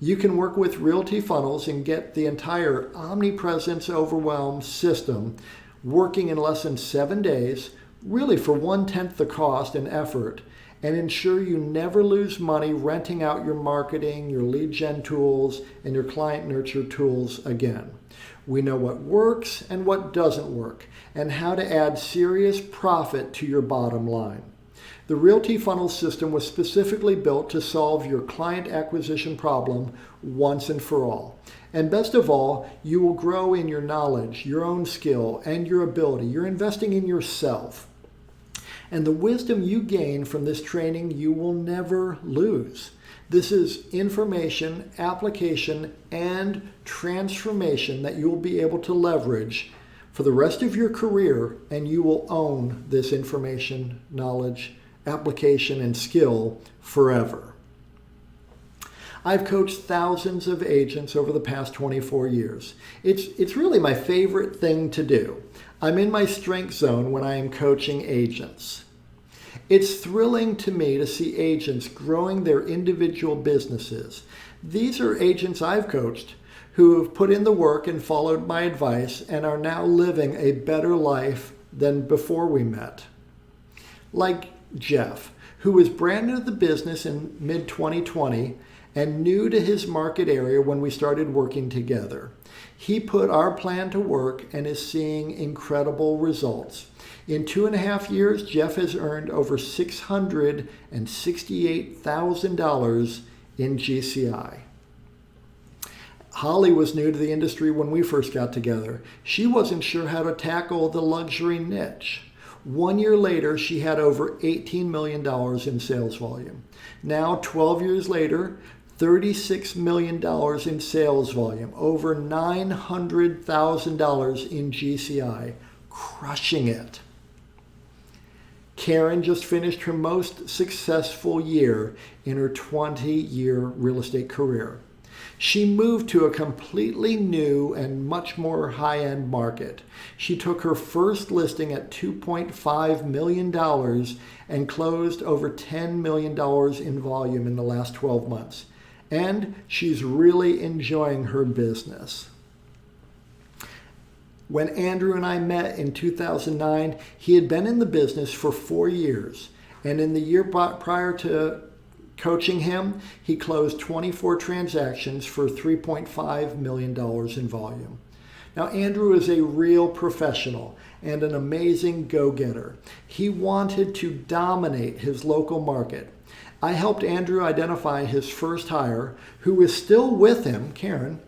You can work with Realty Funnels and get the entire Omnipresence Overwhelm system working in less than 7 days, really for 1/10 the cost and effort, and ensure you never lose money renting out your marketing, your lead gen tools, and your client nurture tools again. We know what works and what doesn't work, and how to add serious profit to your bottom line. The Realty Funnel system was specifically built to solve your client acquisition problem once and for all. And best of all, you will grow in your knowledge, your own skill, and your ability. You're investing in yourself. And the wisdom you gain from this training, you will never lose. This is information, application, and transformation that you will be able to leverage for the rest of your career, and you will own this information, knowledge, application, and skill forever. I've coached thousands of agents over the past 24 years. It's really my favorite thing to do. I'm in my strength zone when I am coaching agents. It's thrilling to me to see agents growing their individual businesses. These are agents I've coached who have put in the work and followed my advice and are now living a better life than before we met. Like Jeff, who was brand new to the business in mid-2020 and new to his market area when we started working together. He put our plan to work and is seeing incredible results. In 2.5 years, Jeff has earned over $668,000 in GCI. Holly was new to the industry when we first got together. She wasn't sure how to tackle the luxury niche. 1 year later, she had over $18 million in sales volume. Now, 12 years later, $36 million in sales volume, over $900,000 in GCI, crushing it. Karen just finished her most successful year in her 20-year real estate career. She moved to a completely new and much more high-end market. She took her first listing at $2.5 million and closed over $10 million in volume in the last 12 months. And she's really enjoying her business. When Andrew and I met in 2009, he had been in the business for 4 years. And in the year prior to coaching him, he closed 24 transactions for $3.5 million in volume. Now, Andrew is a real professional and an amazing go-getter. He wanted to dominate his local market. I helped Andrew identify his first hire, who is still with him, Karen,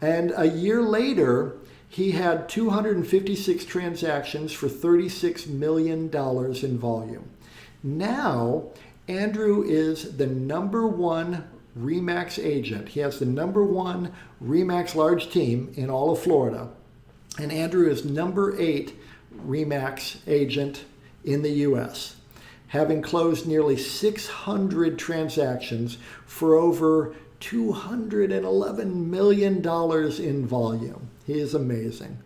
and a year later, He had 256 transactions for $36 million in volume. Now, Andrew is the #1 RE/MAX agent. He has the #1 RE/MAX large team in all of Florida. And Andrew is #8 RE/MAX agent in the U.S., having closed nearly 600 transactions for over $211 million in volume. He is amazing.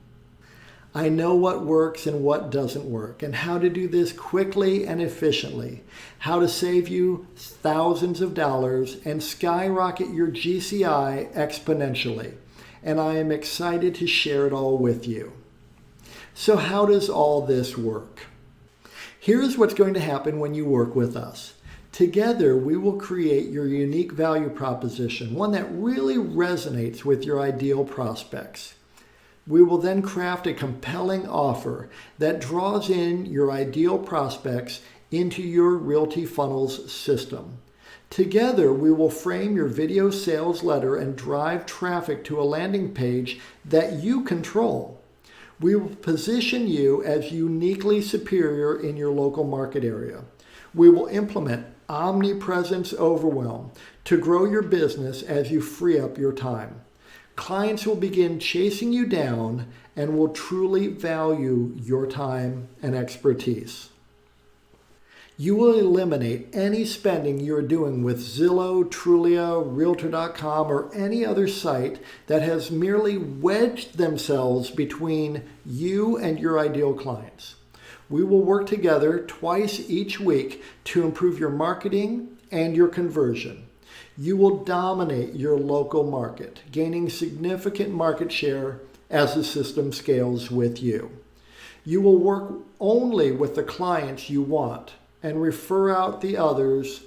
I know what works and what doesn't work, and how to do this quickly and efficiently, how to save you thousands of dollars and skyrocket your GCI exponentially. And I am excited to share it all with you. So how does all this work? Here's what's going to happen when you work with us. Together, we will create your unique value proposition, one that really resonates with your ideal prospects. We will then craft a compelling offer that draws in your ideal prospects into your Realty Funnels system. Together, we will frame your video sales letter and drive traffic to a landing page that you control. We will position you as uniquely superior in your local market area. We will implement Omnipresence Overwhelm to grow your business as you free up your time. Clients will begin chasing you down and will truly value your time and expertise. You will eliminate any spending you're doing with Zillow, Trulia, Realtor.com, or any other site that has merely wedged themselves between you and your ideal clients. We will work together twice each week to improve your marketing and your conversion. You will dominate your local market, gaining significant market share as the system scales with you. You will work only with the clients you want and refer out the others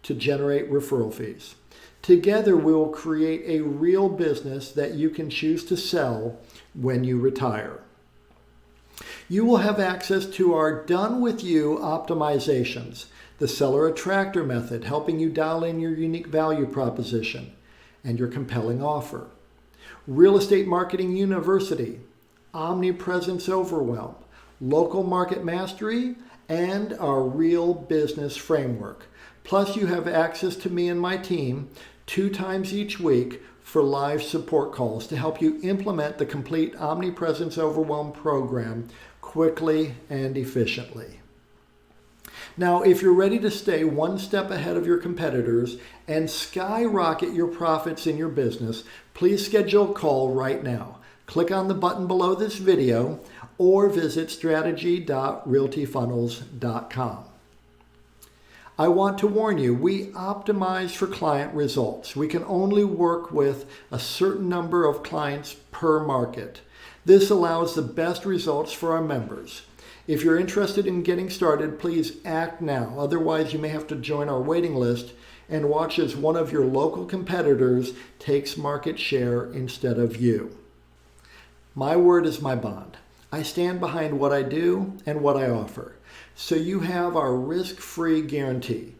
to generate referral fees. Together, we will create a real business that you can choose to sell when you retire. You will have access to our Done With You optimizations, the Seller Attractor method, helping you dial in your unique value proposition and your compelling offer. Real Estate Marketing University, Omnipresence Overwhelm, Local Market Mastery, and our Real Business Framework. Plus, you have access to me and my team 2 times each week for live support calls to help you implement the complete Omnipresence Overwhelm program quickly and efficiently. Now, if you're ready to stay one step ahead of your competitors and skyrocket your profits in your business, please schedule a call right now. Click on the button below this video or visit strategy.realtyfunnels.com. I want to warn you, we optimize for client results. We can only work with a certain number of clients per market. This allows the best results for our members. If you're interested in getting started, please act now. Otherwise, you may have to join our waiting list and watch as one of your local competitors takes market share instead of you. My word is my bond. I stand behind what I do and what I offer. So you have our risk-free guarantee.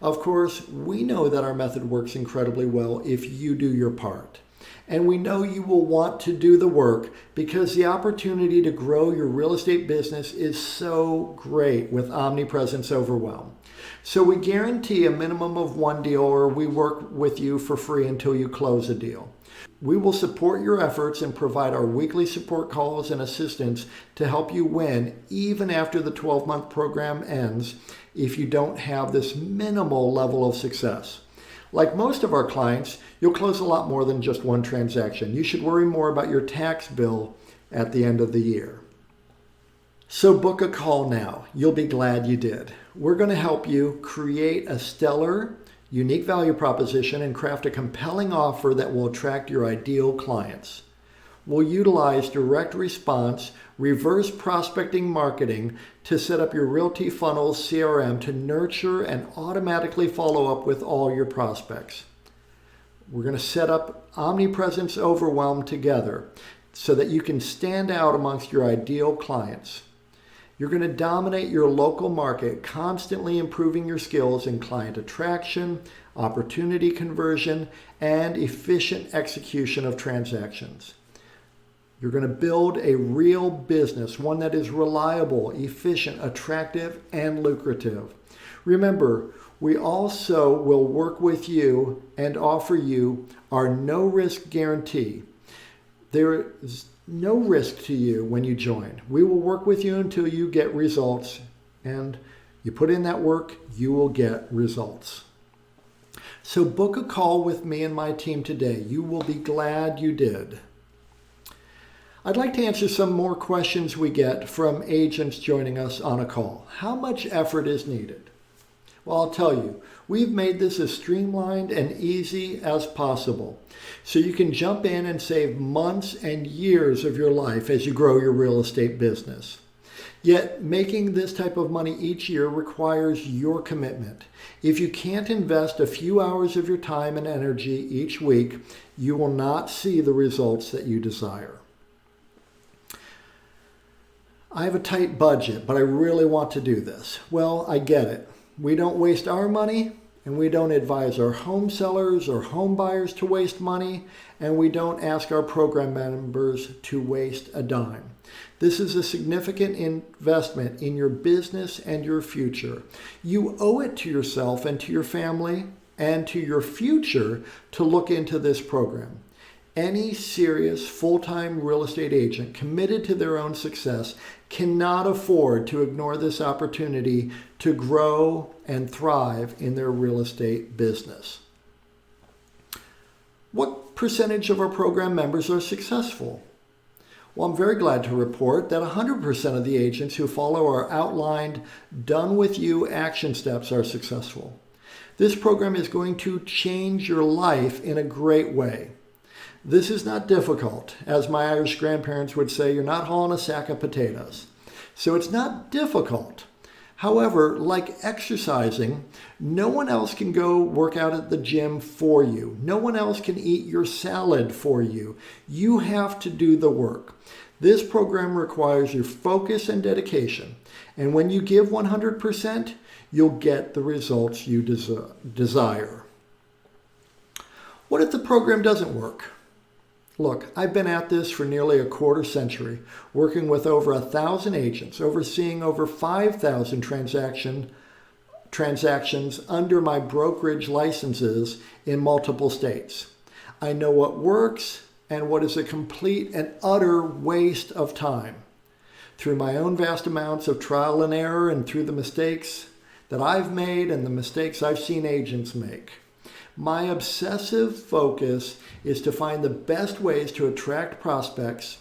Of course, we know that our method works incredibly well if you do your part. And we know you will want to do the work because the opportunity to grow your real estate business is so great with Omnipresence Overwhelm. So we guarantee a minimum of 1 deal, or we work with you for free until you close a deal. We will support your efforts and provide our weekly support calls and assistance to help you win even after the 12-month program ends if you don't have this minimal level of success. Like most of our clients, you'll close a lot more than just one transaction. You should worry more about your tax bill at the end of the year. So book a call now. You'll be glad you did. We're going to help you create a stellar, unique value proposition and craft a compelling offer that will attract your ideal clients. We'll utilize direct response, reverse prospecting marketing to set up your Realty Funnels CRM to nurture and automatically follow up with all your prospects. We're going to set up Omnipresence Overwhelm together so that you can stand out amongst your ideal clients. You're going to dominate your local market, constantly improving your skills in client attraction, opportunity conversion, and efficient execution of transactions. You're going to build a real business, one that is reliable, efficient, attractive, and lucrative. Remember, we also will work with you and offer you our no-risk guarantee. There is no risk to you when you join. We will work with you until you get results, and you put in that work, you will get results. So book a call with me and my team today. You will be glad you did. I'd like to answer some more questions we get from agents joining us on a call. How much effort is needed? Well, I'll tell you, we've made this as streamlined and easy as possible, so you can jump in and save months and years of your life as you grow your real estate business. Yet, making this type of money each year requires your commitment. If you can't invest a few hours of your time and energy each week, you will not see the results that you desire. I have a tight budget, but I really want to do this. Well, I get it. We don't waste our money, and we don't advise our home sellers or home buyers to waste money, and we don't ask our program members to waste a dime. This is a significant investment in your business and your future. You owe it to yourself and to your family and to your future to look into this program. Any serious full-time real estate agent committed to their own success cannot afford to ignore this opportunity to grow and thrive in their real estate business. What percentage of our program members are successful? Well, I'm very glad to report that 100% of the agents who follow our outlined, done-with-you action steps are successful. This program is going to change your life in a great way. This is not difficult. As my Irish grandparents would say, you're not hauling a sack of potatoes. So it's not difficult. However, like exercising, no one else can go work out at the gym for you. No one else can eat your salad for you. You have to do the work. This program requires your focus and dedication. And when you give 100%, you'll get the results you desire. What if the program doesn't work? Look, I've been at this for nearly a quarter century, working with over 1,000 agents, overseeing over 5,000 transactions under my brokerage licenses in multiple states. I know what works and what is a complete and utter waste of time. Through my own vast amounts of trial and error and through the mistakes that I've made and the mistakes I've seen agents make. My obsessive focus is to find the best ways to attract prospects,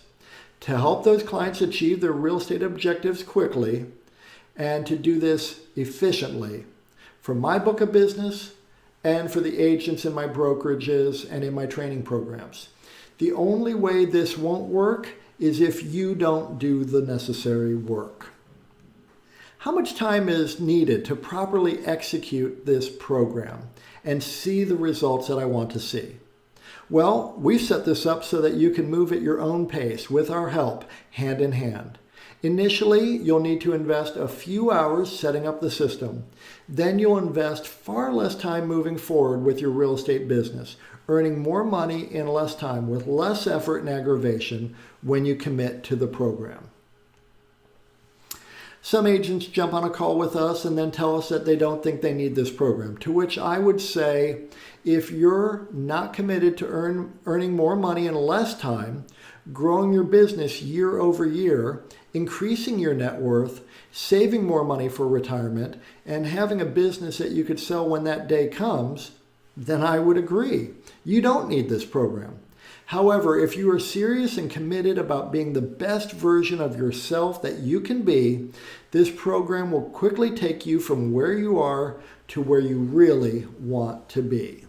to help those clients achieve their real estate objectives quickly, and to do this efficiently for my book of business and for the agents in my brokerages and in my training programs. The only way this won't work is if you don't do the necessary work. How much time is needed to properly execute this program and see the results that I want to see? Well, we've set this up so that you can move at your own pace with our help, hand in hand. Initially, you'll need to invest a few hours setting up the system. Then you'll invest far less time moving forward with your real estate business, earning more money in less time with less effort and aggravation when you commit to the program. Some agents jump on a call with us and then tell us that they don't think they need this program, to which I would say, if you're not committed to earning more money in less time, growing your business year over year, increasing your net worth, saving more money for retirement, and having a business that you could sell when that day comes, then I would agree. You don't need this program. However, if you are serious and committed about being the best version of yourself that you can be, this program will quickly take you from where you are to where you really want to be.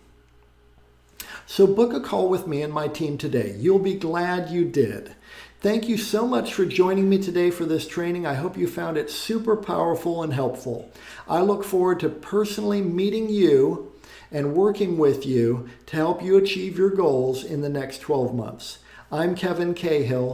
So book a call with me and my team today. You'll be glad you did. Thank you so much for joining me today for this training. I hope you found it super powerful and helpful. I look forward to personally meeting you and working with you to help you achieve your goals in the next 12 months. I'm Kevin Cahill,